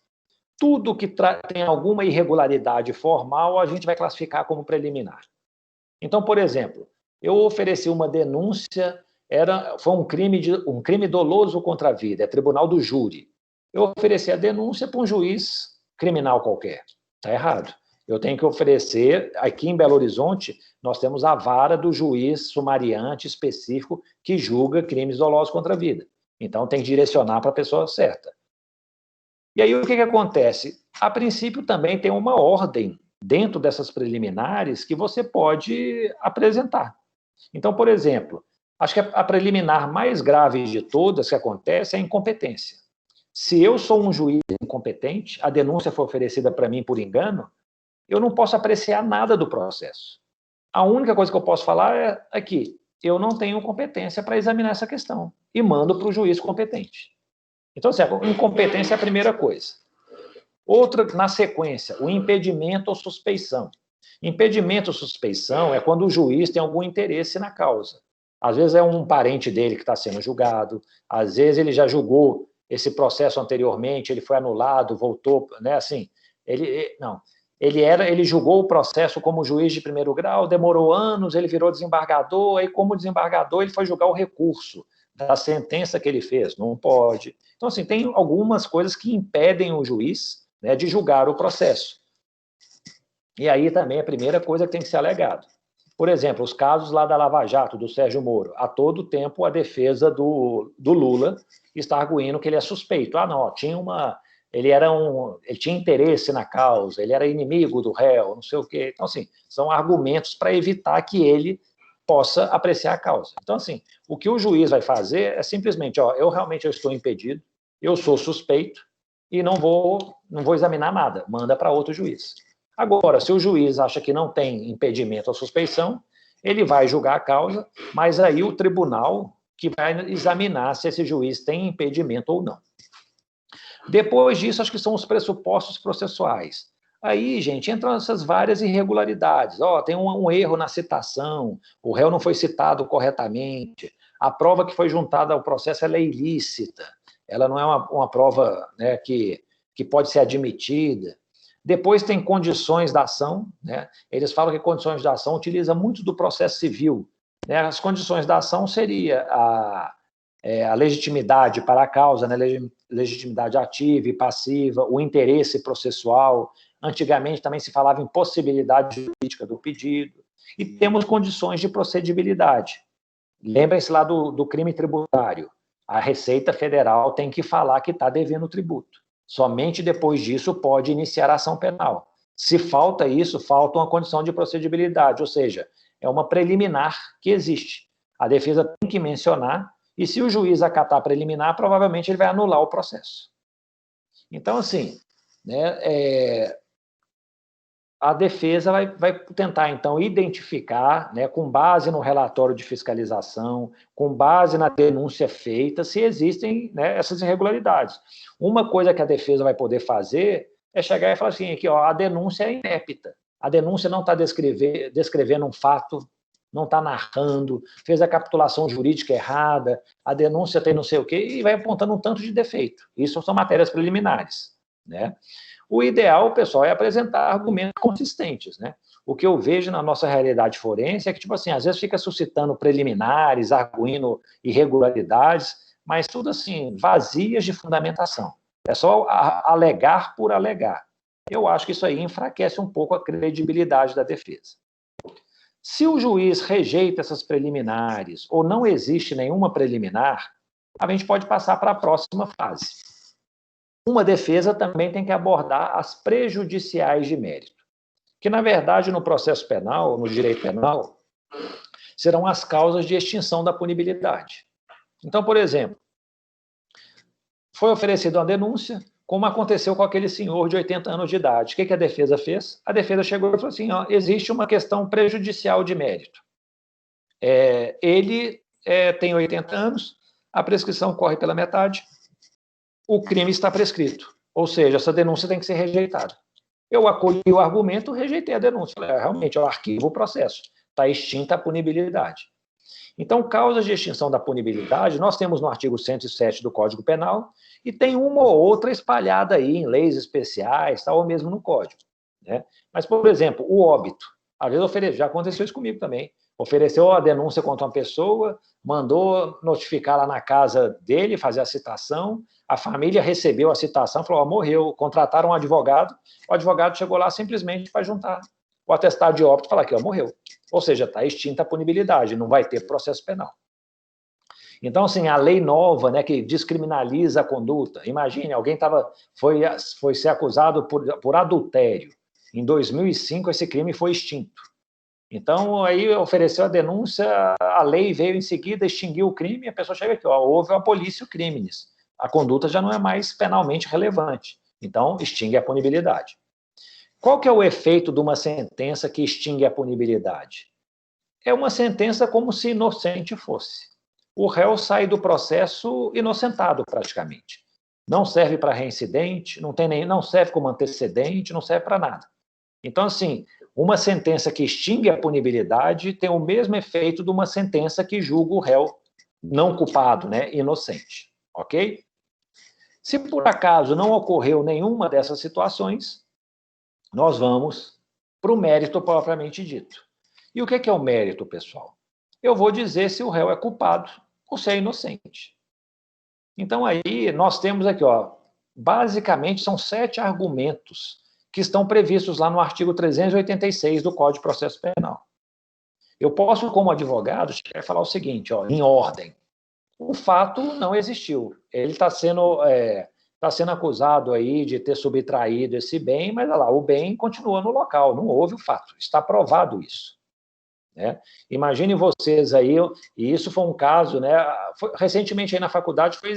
Tudo que tem alguma irregularidade formal, a gente vai classificar como preliminar. Então, por exemplo, eu ofereci uma denúncia, foi um crime doloso contra a vida, é tribunal do júri. Eu ofereci a denúncia para um juiz criminal qualquer. Está errado. Eu tenho que oferecer, aqui em Belo Horizonte, nós temos a vara do juiz sumariante específico que julga crimes dolosos contra a vida. Então, tem que direcionar para a pessoa certa. E aí, o que acontece? A princípio, também tem uma ordem dentro dessas preliminares que você pode apresentar. Então, por exemplo, acho que a preliminar mais grave de todas que acontece é a incompetência. Se eu sou um juiz incompetente, a denúncia foi oferecida para mim por engano, eu não posso apreciar nada do processo. A única coisa que eu posso falar é aqui, eu não tenho competência para examinar essa questão e mando para o juiz competente. Então, assim, a incompetência é a primeira coisa. Outra, na sequência, o impedimento ou suspeição. Impedimento ou suspeição é quando o juiz tem algum interesse na causa. Às vezes é um parente dele que está sendo julgado, às vezes ele já julgou esse processo anteriormente, ele foi anulado, voltou, né, assim, ele julgou o processo como juiz de primeiro grau, demorou anos, ele virou desembargador, aí como desembargador ele foi julgar o recurso da sentença que ele fez, não pode. Então, assim, tem algumas coisas que impedem o juiz, né, de julgar o processo. E aí também a primeira coisa que tem que ser alegado. Por exemplo, os casos lá da Lava Jato, do Sérgio Moro, a todo tempo a defesa do Lula está arguindo que ele é suspeito. Ah, não, ele tinha interesse na causa, ele era inimigo do réu, não sei o quê. Então, assim, são argumentos para evitar que ele possa apreciar a causa. Então, assim, o que o juiz vai fazer é simplesmente, eu realmente estou impedido, eu sou suspeito e não vou examinar nada, manda para outro juiz. Agora, se o juiz acha que não tem impedimento ou suspeição, ele vai julgar a causa, mas aí o tribunal que vai examinar se esse juiz tem impedimento ou não. Depois disso, acho que são os pressupostos processuais. Aí, gente, entram essas várias irregularidades. Tem um erro na citação, o réu não foi citado corretamente, a prova que foi juntada ao processo ela é ilícita, ela não é uma prova, né, que pode ser admitida. Depois tem condições da ação, né? Eles falam que condições da ação utiliza muito do processo civil, né? As condições da ação seria a legitimidade para a causa, né? Legitimidade ativa e passiva, o interesse processual. Antigamente também se falava em possibilidade jurídica do pedido. E temos condições de procedibilidade. Lembrem-se lá do crime tributário. A Receita Federal tem que falar que está devendo tributo. Somente depois disso pode iniciar a ação penal. Se falta isso, falta uma condição de procedibilidade, ou seja, é uma preliminar que existe. A defesa tem que mencionar, e se o juiz acatar a preliminar, provavelmente ele vai anular o processo. Então, assim, né, a defesa vai tentar, então, identificar, né, com base no relatório de fiscalização, com base na denúncia feita, se existem, né, essas irregularidades. Uma coisa que a defesa vai poder fazer é chegar e falar assim, aqui, a denúncia é inépita, a denúncia não está descrevendo um fato, não está narrando, fez a capitulação jurídica errada, a denúncia tem não sei o quê, e vai apontando um tanto de defeito. Isso são matérias preliminares, né? O ideal, pessoal, é apresentar argumentos consistentes, né? O que eu vejo na nossa realidade forense é que, tipo assim, às vezes fica suscitando preliminares, arguindo irregularidades, mas tudo assim, vazias de fundamentação. É só alegar por alegar. Eu acho que isso aí enfraquece um pouco a credibilidade da defesa. Se o juiz rejeita essas preliminares ou não existe nenhuma preliminar, a gente pode passar para a próxima fase. Uma defesa também tem que abordar as prejudiciais de mérito, que, na verdade, no processo penal, no direito penal, serão as causas de extinção da punibilidade. Então, por exemplo, foi oferecida uma denúncia, como aconteceu com aquele senhor de 80 anos de idade. O que a defesa fez? A defesa chegou e falou assim, existe uma questão prejudicial de mérito. Ele tem 80 anos, a prescrição corre pela metade, o crime está prescrito. Ou seja, essa denúncia tem que ser rejeitada. Eu acolhi o argumento, rejeitei a denúncia. Falei, realmente, eu arquivo o processo. Está extinta a punibilidade. Então, causas de extinção da punibilidade, nós temos no artigo 107 do Código Penal, e tem uma ou outra espalhada aí em leis especiais, ou mesmo no Código, né? Mas, por exemplo, o óbito. Às vezes já aconteceu isso comigo também. Ofereceu a denúncia contra uma pessoa, mandou notificar lá na casa dele, fazer a citação, a família recebeu a citação, falou, morreu, contrataram um advogado, o advogado chegou lá simplesmente para juntar o atestado de óbito e falar que morreu. Ou seja, está extinta a punibilidade, não vai ter processo penal. Então, assim, a lei nova, né, que descriminaliza a conduta, imagine, alguém foi ser acusado por adultério. Em 2005, esse crime foi extinto. Então, aí ofereceu a denúncia, a lei veio em seguida, extinguiu o crime, e a pessoa chega aqui, houve a polícia crimes. A conduta já não é mais penalmente relevante. Então, extingue a punibilidade. Qual que é o efeito de uma sentença que extingue a punibilidade? É uma sentença como se inocente fosse. O réu sai do processo inocentado, praticamente. Não serve para reincidente, não serve como antecedente, não serve para nada. Então, assim, uma sentença que extingue a punibilidade tem o mesmo efeito de uma sentença que julga o réu não culpado, né, inocente, ok? Se por acaso não ocorreu nenhuma dessas situações, nós vamos para o mérito propriamente dito. E o que é o mérito, pessoal? Eu vou dizer se o réu é culpado ou se é inocente. Então, aí, nós temos aqui, basicamente, são 7 argumentos que estão previstos lá no artigo 386 do Código de Processo Penal. Eu posso, como advogado, chegar e falar o seguinte, em ordem. O fato não existiu. Ele está sendo acusado aí de ter subtraído esse bem, mas olha lá, o bem continua no local, não houve o fato. Está provado isso. Né? Imaginem vocês aí, e isso foi um caso, né? Recentemente aí na faculdade foi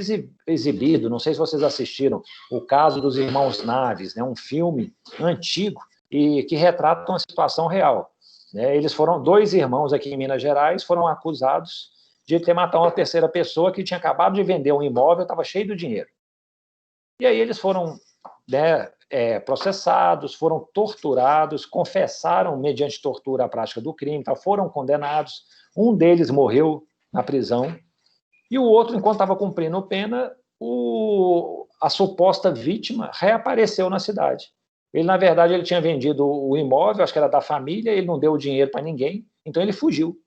exibido, não sei se vocês assistiram, o caso dos irmãos Naves, né? Um filme antigo, e que retratam uma situação real. Eles foram 2 irmãos aqui em Minas Gerais, foram acusados de ter matado uma terceira pessoa que tinha acabado de vender um imóvel, estava cheio de dinheiro. E aí eles foram processados, foram torturados, confessaram mediante tortura a prática do crime, foram condenados. Um deles morreu na prisão e o outro, enquanto estava cumprindo pena, a suposta vítima reapareceu na cidade. Ele, na verdade, ele tinha vendido o imóvel, acho que era da família, ele não deu o dinheiro para ninguém, então ele fugiu.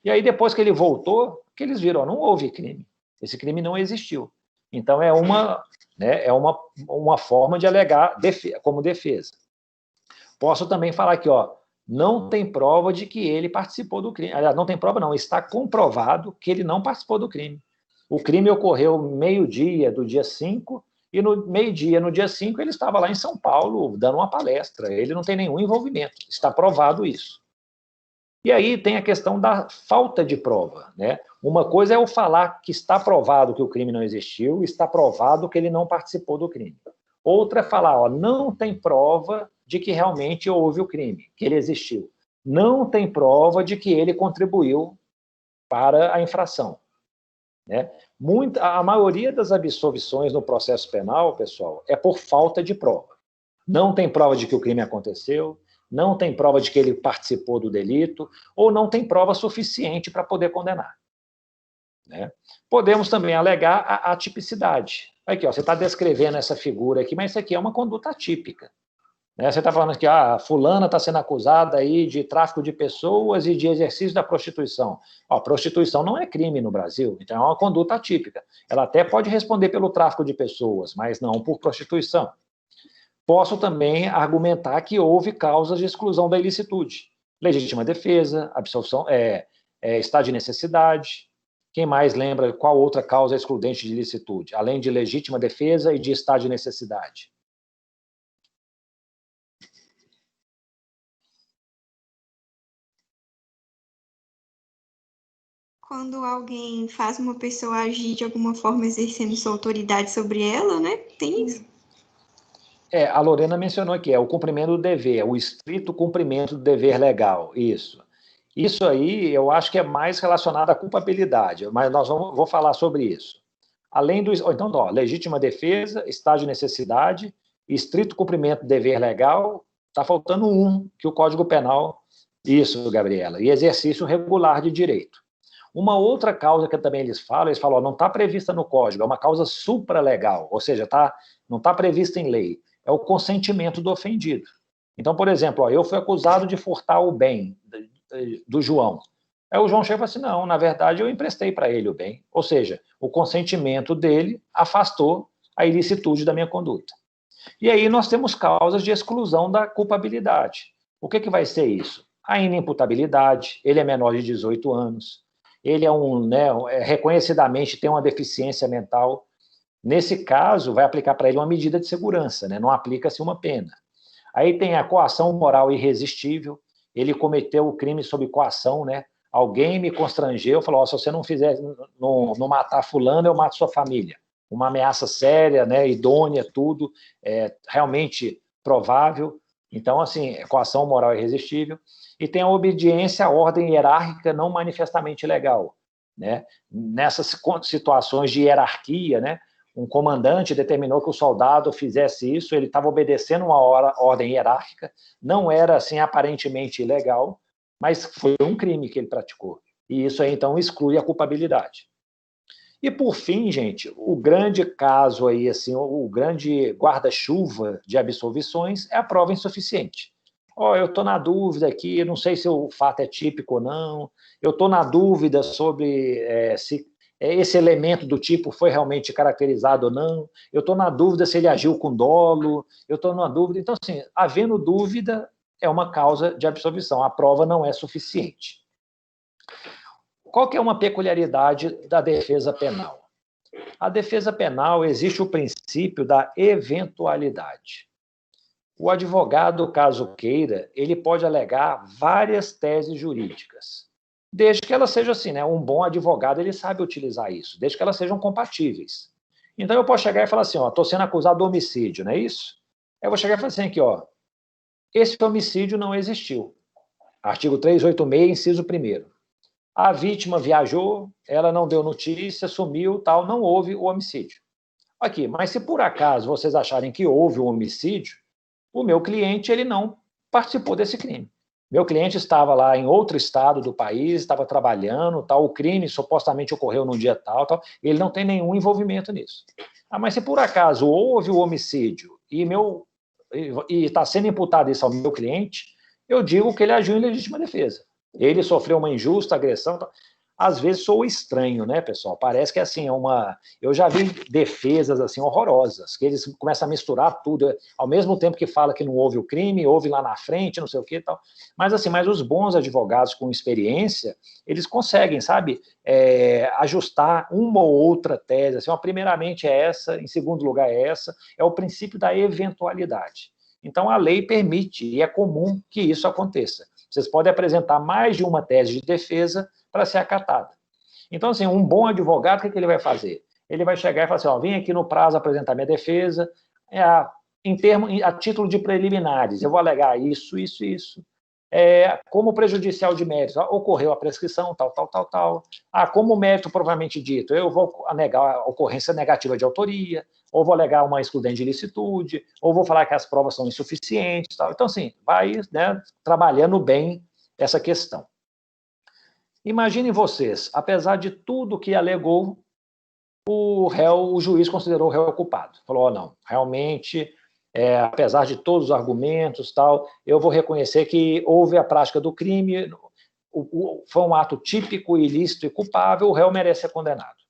E aí, depois que ele voltou, que eles viram, não houve crime. Esse crime não existiu. Então, é uma forma de alegar como defesa. Posso também falar aqui, não tem prova de que ele participou do crime. Aliás, não tem prova, não. Está comprovado que ele não participou do crime. O crime ocorreu meio-dia do dia 5, e no meio-dia, no dia 5, ele estava lá em São Paulo dando uma palestra. Ele não tem nenhum envolvimento. Está provado isso. E aí tem a questão da falta de prova. Uma coisa é eu falar que está provado que o crime não existiu, está provado que ele não participou do crime. Outra é falar, não tem prova de que realmente houve o crime, que ele existiu. Não tem prova de que ele contribuiu para a infração. A maioria das absolvições no processo penal, pessoal, é por falta de prova. Não tem prova de que o crime aconteceu, não tem prova de que ele participou do delito, ou não tem prova suficiente para poder condenar. Podemos também alegar a atipicidade. Aqui, você está descrevendo essa figura aqui, mas isso aqui é uma conduta atípica. Você está falando que a fulana está sendo acusada aí de tráfico de pessoas e de exercício da prostituição. Prostituição não é crime no Brasil, então é uma conduta atípica. Ela até pode responder pelo tráfico de pessoas, mas não por prostituição. Posso também argumentar que houve causas de exclusão da ilicitude. Legítima defesa, absolvição, estado de necessidade. Quem mais lembra qual outra causa é excludente de ilicitude, além de legítima defesa e de estado de necessidade? Quando alguém faz uma pessoa agir de alguma forma exercendo sua autoridade sobre ela, tem isso. A Lorena mencionou aqui, o cumprimento do dever, o estrito cumprimento do dever legal, isso. Isso aí, eu acho que é mais relacionado à culpabilidade, mas vou falar sobre isso. Além do... Então, legítima defesa, estado de necessidade, estrito cumprimento do dever legal, está faltando que o Código Penal... Isso, Gabriela, e exercício regular de direito. Uma outra causa que também eles falam, não está prevista no Código, é uma causa supralegal, ou seja, não está prevista em lei, é o consentimento do ofendido. Então, por exemplo, eu fui acusado de furtar o bem do João. Aí o João chega e fala assim, não, na verdade eu emprestei para ele o bem, ou seja, o consentimento dele afastou a ilicitude da minha conduta. E aí nós temos causas de exclusão da culpabilidade. O que vai ser isso? A inimputabilidade, ele é menor de 18 anos, ele reconhecidamente tem uma deficiência mental. Nesse caso, vai aplicar para ele uma medida de segurança, não aplica-se uma pena. Aí tem a coação moral irresistível, ele cometeu o crime sob coação, alguém me constrangeu, falou, se você não fizer, não matar fulano, eu mato sua família. Uma ameaça séria, idônea, tudo, realmente provável. Então, assim, coação moral irresistível. E tem a obediência à ordem hierárquica não manifestamente legal. Nessas situações de hierarquia, um comandante determinou que o soldado fizesse isso, ele estava obedecendo uma ordem hierárquica, não era, assim, aparentemente ilegal, mas foi um crime que ele praticou. E isso aí, então, exclui a culpabilidade. E, por fim, gente, o grande caso aí, assim, o grande guarda-chuva de absolvições é a prova insuficiente. Eu estou na dúvida aqui, não sei se o fato é típico ou não, eu estou na dúvida sobre se esse elemento do tipo foi realmente caracterizado ou não, eu estou na dúvida se ele agiu com dolo, eu estou na dúvida. Então, assim, havendo dúvida, é uma causa de absolvição, a prova não é suficiente. Qual que é uma peculiaridade da defesa penal? A defesa penal existe o princípio da eventualidade. O advogado, caso queira, ele pode alegar várias teses jurídicas, desde que elas sejam assim, um bom advogado ele sabe utilizar isso, desde que elas sejam compatíveis. Então eu posso chegar e falar assim, estou sendo acusado de homicídio, não é isso? Eu vou chegar e falar assim, aqui, esse homicídio não existiu. Artigo 386, inciso 1º. A vítima viajou, ela não deu notícia, sumiu, tal, não houve o homicídio. Aqui, mas se por acaso vocês acharem que houve um homicídio, o meu cliente ele não participou desse crime. Meu cliente estava lá em outro estado do país, estava trabalhando, tal, o crime supostamente ocorreu num dia tal, ele não tem nenhum envolvimento nisso. Mas se por acaso houve o homicídio e está sendo imputado isso ao meu cliente, eu digo que ele agiu em legítima defesa. Ele sofreu uma injusta agressão. Às vezes sou estranho, né, pessoal? Parece que assim, eu já vi defesas assim horrorosas, que eles começam a misturar tudo, ao mesmo tempo que fala que não houve o crime, houve lá na frente, não sei o que e tal. Mas assim, os bons advogados com experiência, eles conseguem, sabe, ajustar uma ou outra tese. Assim, primeiramente é essa, em segundo lugar é essa, é o princípio da eventualidade. Então a lei permite, e é comum que isso aconteça. Vocês podem apresentar mais de uma tese de defesa para ser acatada. Então, assim, um bom advogado, o que ele vai fazer? Ele vai chegar e falar assim, vim aqui no prazo apresentar minha defesa, a título de preliminares, eu vou alegar isso, isso, isso. Como prejudicial de mérito, ocorreu a prescrição, tal. Como mérito propriamente dito, eu vou negar a ocorrência negativa de autoria, ou vou alegar uma excludente de ilicitude, ou vou falar que as provas são insuficientes, tal. Então, assim, vai, né, trabalhando bem essa questão. Imaginem vocês, apesar de tudo que alegou, o juiz considerou o réu culpado. Falou, não, realmente, apesar de todos os argumentos, tal, eu vou reconhecer que houve a prática do crime, foi um ato típico, ilícito e culpável, o réu merece ser condenado.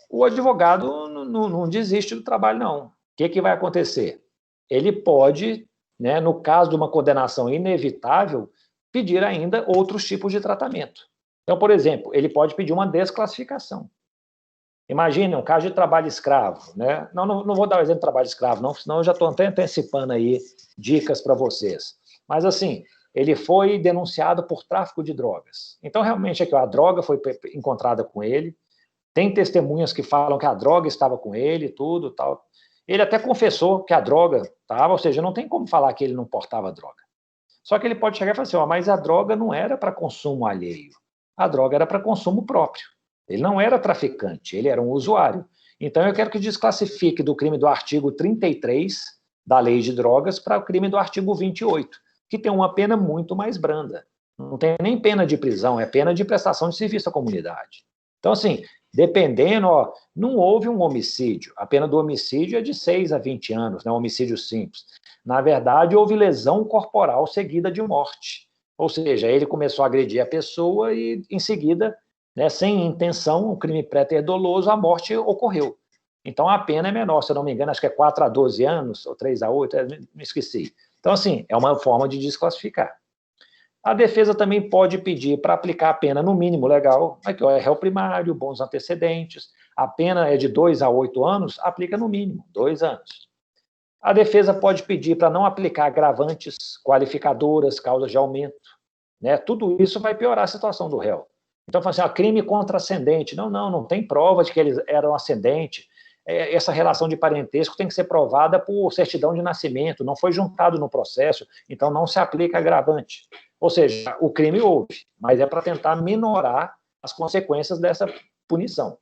O advogado não desiste do trabalho, não. O que vai acontecer? Ele pode, né, no caso de uma condenação inevitável, pedir ainda outros tipos de tratamento. Então, por exemplo, ele pode pedir uma desclassificação. Imagine um caso de trabalho escravo, né? Não vou dar o exemplo de trabalho escravo, não, senão eu já estou até antecipando aí dicas para vocês. Mas, assim, ele foi denunciado por tráfico de drogas. Então, realmente, aqui, a droga foi encontrada com ele, tem testemunhas que falam que a droga estava com ele, tudo, tal. Ele até confessou que a droga estava, ou seja, não tem como falar que ele não portava droga. Só que ele pode chegar e falar assim, mas a droga não era para consumo alheio. A droga era para consumo próprio. Ele não era traficante, ele era um usuário. Então, eu quero que desclassifique do crime do artigo 33 da Lei de Drogas para o crime do artigo 28, que tem uma pena muito mais branda. Não tem nem pena de prisão, é pena de prestação de serviço à comunidade. Então, assim, dependendo, não houve um homicídio. A pena do homicídio é de 6 a 20 anos, né, um homicídio simples. Na verdade, houve lesão corporal seguida de morte. Ou seja, ele começou a agredir a pessoa e, em seguida, né, sem intenção, um crime pré-doloso, a morte ocorreu. Então, a pena é menor, se eu não me engano, acho que é 4 a 12 anos, ou 3 a 8, me esqueci. Então, assim, é uma forma de desclassificar. A defesa também pode pedir para aplicar a pena no mínimo legal, aqui, é réu primário, bons antecedentes, a pena é de 2 a 8 anos, aplica no mínimo, 2 anos. A defesa pode pedir para não aplicar agravantes, qualificadoras, causas de aumento, né? Tudo isso vai piorar a situação do réu. Então, fala assim, crime contra ascendente. Não tem prova de que eles eram ascendente. Essa relação de parentesco tem que ser provada por certidão de nascimento, não foi juntado no processo, então não se aplica agravante. Ou seja, o crime houve, mas é para tentar minorar as consequências dessa punição.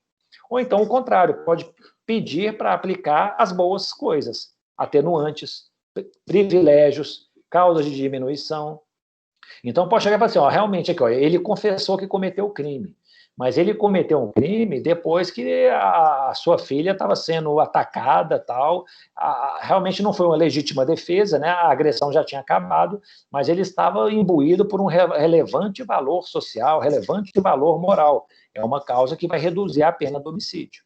Ou então, o contrário, pode pedir para aplicar as boas coisas, atenuantes, privilégios, causas de diminuição. Então, pode chegar e falar assim, realmente, aqui, ele confessou que cometeu o crime, mas ele cometeu um crime depois que a sua filha estava sendo atacada, tal. Realmente não foi uma legítima defesa, né? A agressão já tinha acabado, mas ele estava imbuído por um relevante valor social, relevante valor moral. É uma causa que vai reduzir a pena do homicídio.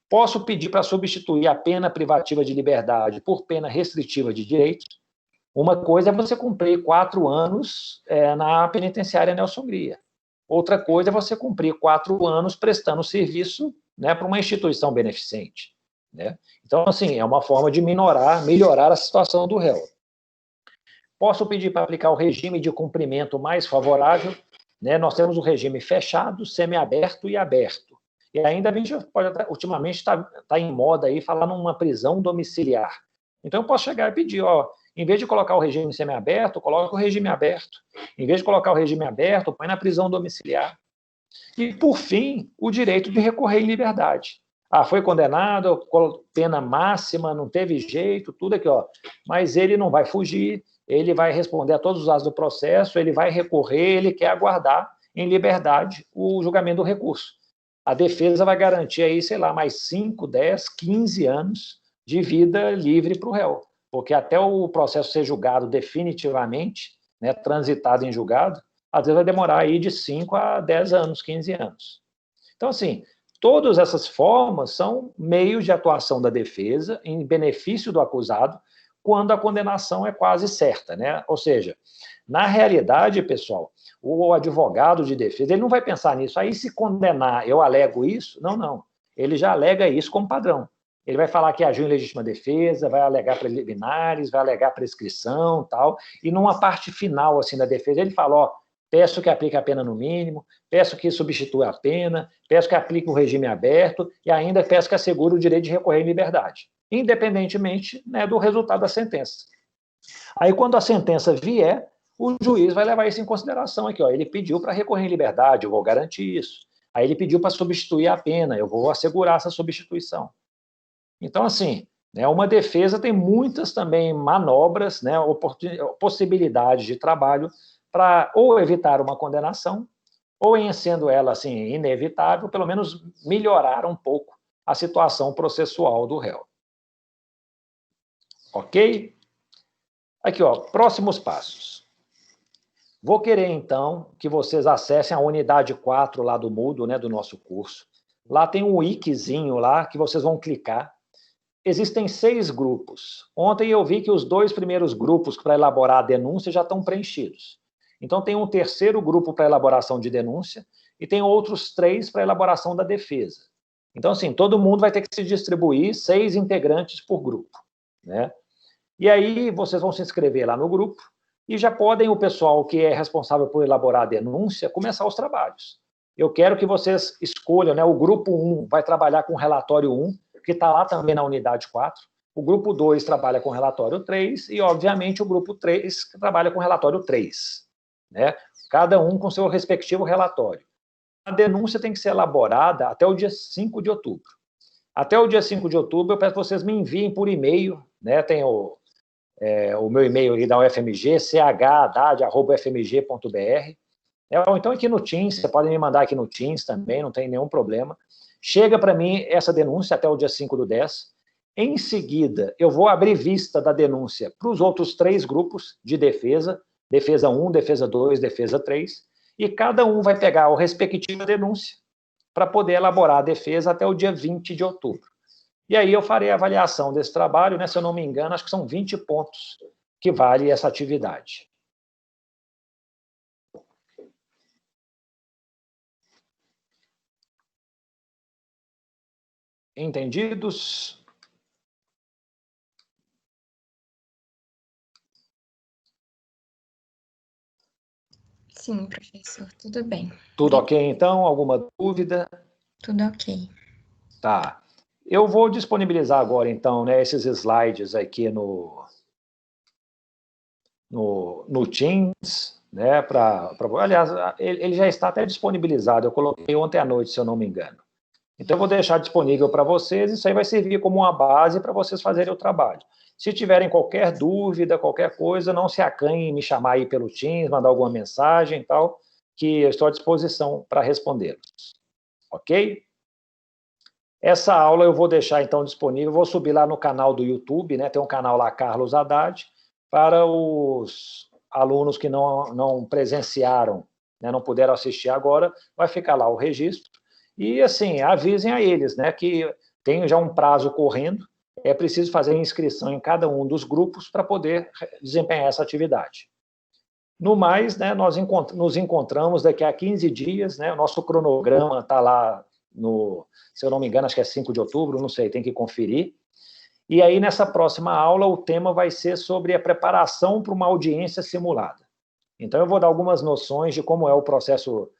Posso pedir para substituir a pena privativa de liberdade por pena restritiva de direitos. Uma coisa é você cumprir 4 anos na penitenciária Nelson Hungria. Outra coisa é você cumprir 4 anos prestando serviço, né, para uma instituição beneficente, né? Então, assim, é uma forma de melhorar a situação do réu. Posso pedir para aplicar o regime de cumprimento mais favorável, né? Nós temos o regime fechado, semiaberto e aberto. E ainda a gente pode, ultimamente, está em moda aí falar numa prisão domiciliar. Então, eu posso chegar e pedir, Em vez de colocar o regime semiaberto, coloca o regime aberto. Em vez de colocar o regime aberto, põe na prisão domiciliar. E, por fim, o direito de recorrer em liberdade. Ah, foi condenado, pena máxima, não teve jeito, tudo aqui, ó. Mas ele não vai fugir, ele vai responder a todos os atos do processo, ele vai recorrer, ele quer aguardar em liberdade o julgamento do recurso. A defesa vai garantir aí, sei lá, mais 5, 10, 15 anos de vida livre para o réu, porque até o processo ser julgado definitivamente, né, transitado em julgado, às vezes vai demorar aí de 5 a 10 anos, 15 anos. Então, assim, todas essas formas são meios de atuação da defesa em benefício do acusado quando a condenação é quase certa, né? Ou seja, na realidade, pessoal, o advogado de defesa, ele não vai pensar nisso. Aí, se condenar, eu alego isso? Não, não. Ele já alega isso como padrão. Ele vai falar que agiu em legítima defesa, vai alegar preliminares, vai alegar prescrição, tal. E numa parte final, assim, da defesa, ele fala, ó, peço que aplique a pena no mínimo, peço que substitua a pena, peço que aplique o regime aberto e ainda peço que assegure o direito de recorrer em liberdade, independentemente, né, do resultado da sentença. Aí, quando a sentença vier, o juiz vai levar isso em consideração aqui, ó. Ele pediu para recorrer em liberdade, eu vou garantir isso. Aí ele pediu para substituir a pena, eu vou assegurar essa substituição. Então, assim, né, uma defesa tem muitas também manobras, né, possibilidades de trabalho para ou evitar uma condenação, ou, em sendo ela assim inevitável, pelo menos melhorar um pouco a situação processual do réu. Ok? Aqui, ó, próximos passos. Vou querer, então, que vocês acessem a unidade 4 lá do Moodle, né, do nosso curso. Lá tem um iquezinho lá que vocês vão clicar. Existem 6 grupos. Ontem eu vi que os 2 primeiros grupos para elaborar a denúncia já estão preenchidos. Então, tem um terceiro grupo para elaboração de denúncia e tem outros 3 para elaboração da defesa. Então, assim, todo mundo vai ter que se distribuir 6 integrantes por grupo, né? E aí, vocês vão se inscrever lá no grupo e já podem, o pessoal que é responsável por elaborar a denúncia, começar os trabalhos. Eu quero que vocês escolham, né? O grupo 1 vai trabalhar com o relatório 1, que está lá também na unidade 4. O grupo 2 trabalha com o relatório 3 e, obviamente, o grupo 3 trabalha com o relatório 3. Né? Cada um com seu respectivo relatório. A denúncia tem que ser elaborada até o dia 5 de outubro. Até o dia 5 de outubro, eu peço que vocês me enviem por e-mail, né? Tem o meu e-mail aqui da UFMG, chadad@ufmg.br. Ou então aqui no Teams, você pode me mandar aqui no Teams também, não tem nenhum problema. Chega para mim essa denúncia até o dia 5/10. Em seguida, eu vou abrir vista da denúncia para os outros 3 grupos de defesa, defesa 1, defesa 2, defesa 3, e cada um vai pegar a respectiva denúncia para poder elaborar a defesa até o dia 20 de outubro. E aí eu farei a avaliação desse trabalho, né, se eu não me engano, acho que são 20 pontos que vale essa atividade. Entendidos? Sim, professor, tudo bem. Tudo ok, então? Alguma dúvida? Tudo ok. Tá. Eu vou disponibilizar agora, então, né, esses slides aqui no Teams, né, aliás, ele já está até disponibilizado, eu coloquei ontem à noite, se eu não me engano. Então, eu vou deixar disponível para vocês, isso aí vai servir como uma base para vocês fazerem o trabalho. Se tiverem qualquer dúvida, qualquer coisa, não se acanhem em me chamar aí pelo Teams, mandar alguma mensagem e tal, que eu estou à disposição para respondê-los. Ok? Essa aula eu vou deixar, então, disponível, vou subir lá no canal do YouTube, né? Tem um canal lá, Carlos Haddad, para os alunos que não presenciaram, né? Não puderam assistir agora, vai ficar lá o registro. E, assim, avisem a eles, né, que tem já um prazo correndo, é preciso fazer inscrição em cada um dos grupos para poder desempenhar essa atividade. No mais, né, nós nos encontramos daqui a 15 dias, né, o nosso cronograma está lá, se eu não me engano, acho que é 5 de outubro, não sei, tem que conferir. E aí, nessa próxima aula, o tema vai ser sobre a preparação para uma audiência simulada. Então, eu vou dar algumas noções de como é o processo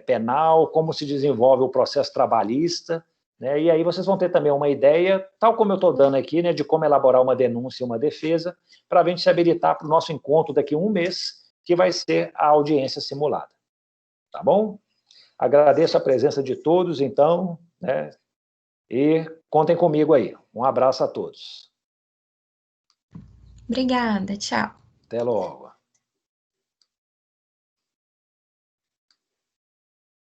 penal, como se desenvolve o processo trabalhista, né? E aí vocês vão ter também uma ideia, tal como eu estou dando aqui, né, de como elaborar uma denúncia e uma defesa, para a gente se habilitar para o nosso encontro daqui a um mês, que vai ser a audiência simulada. Tá bom? Agradeço a presença de todos, então, né, e contem comigo aí. Um abraço a todos. Obrigada, tchau. Até logo.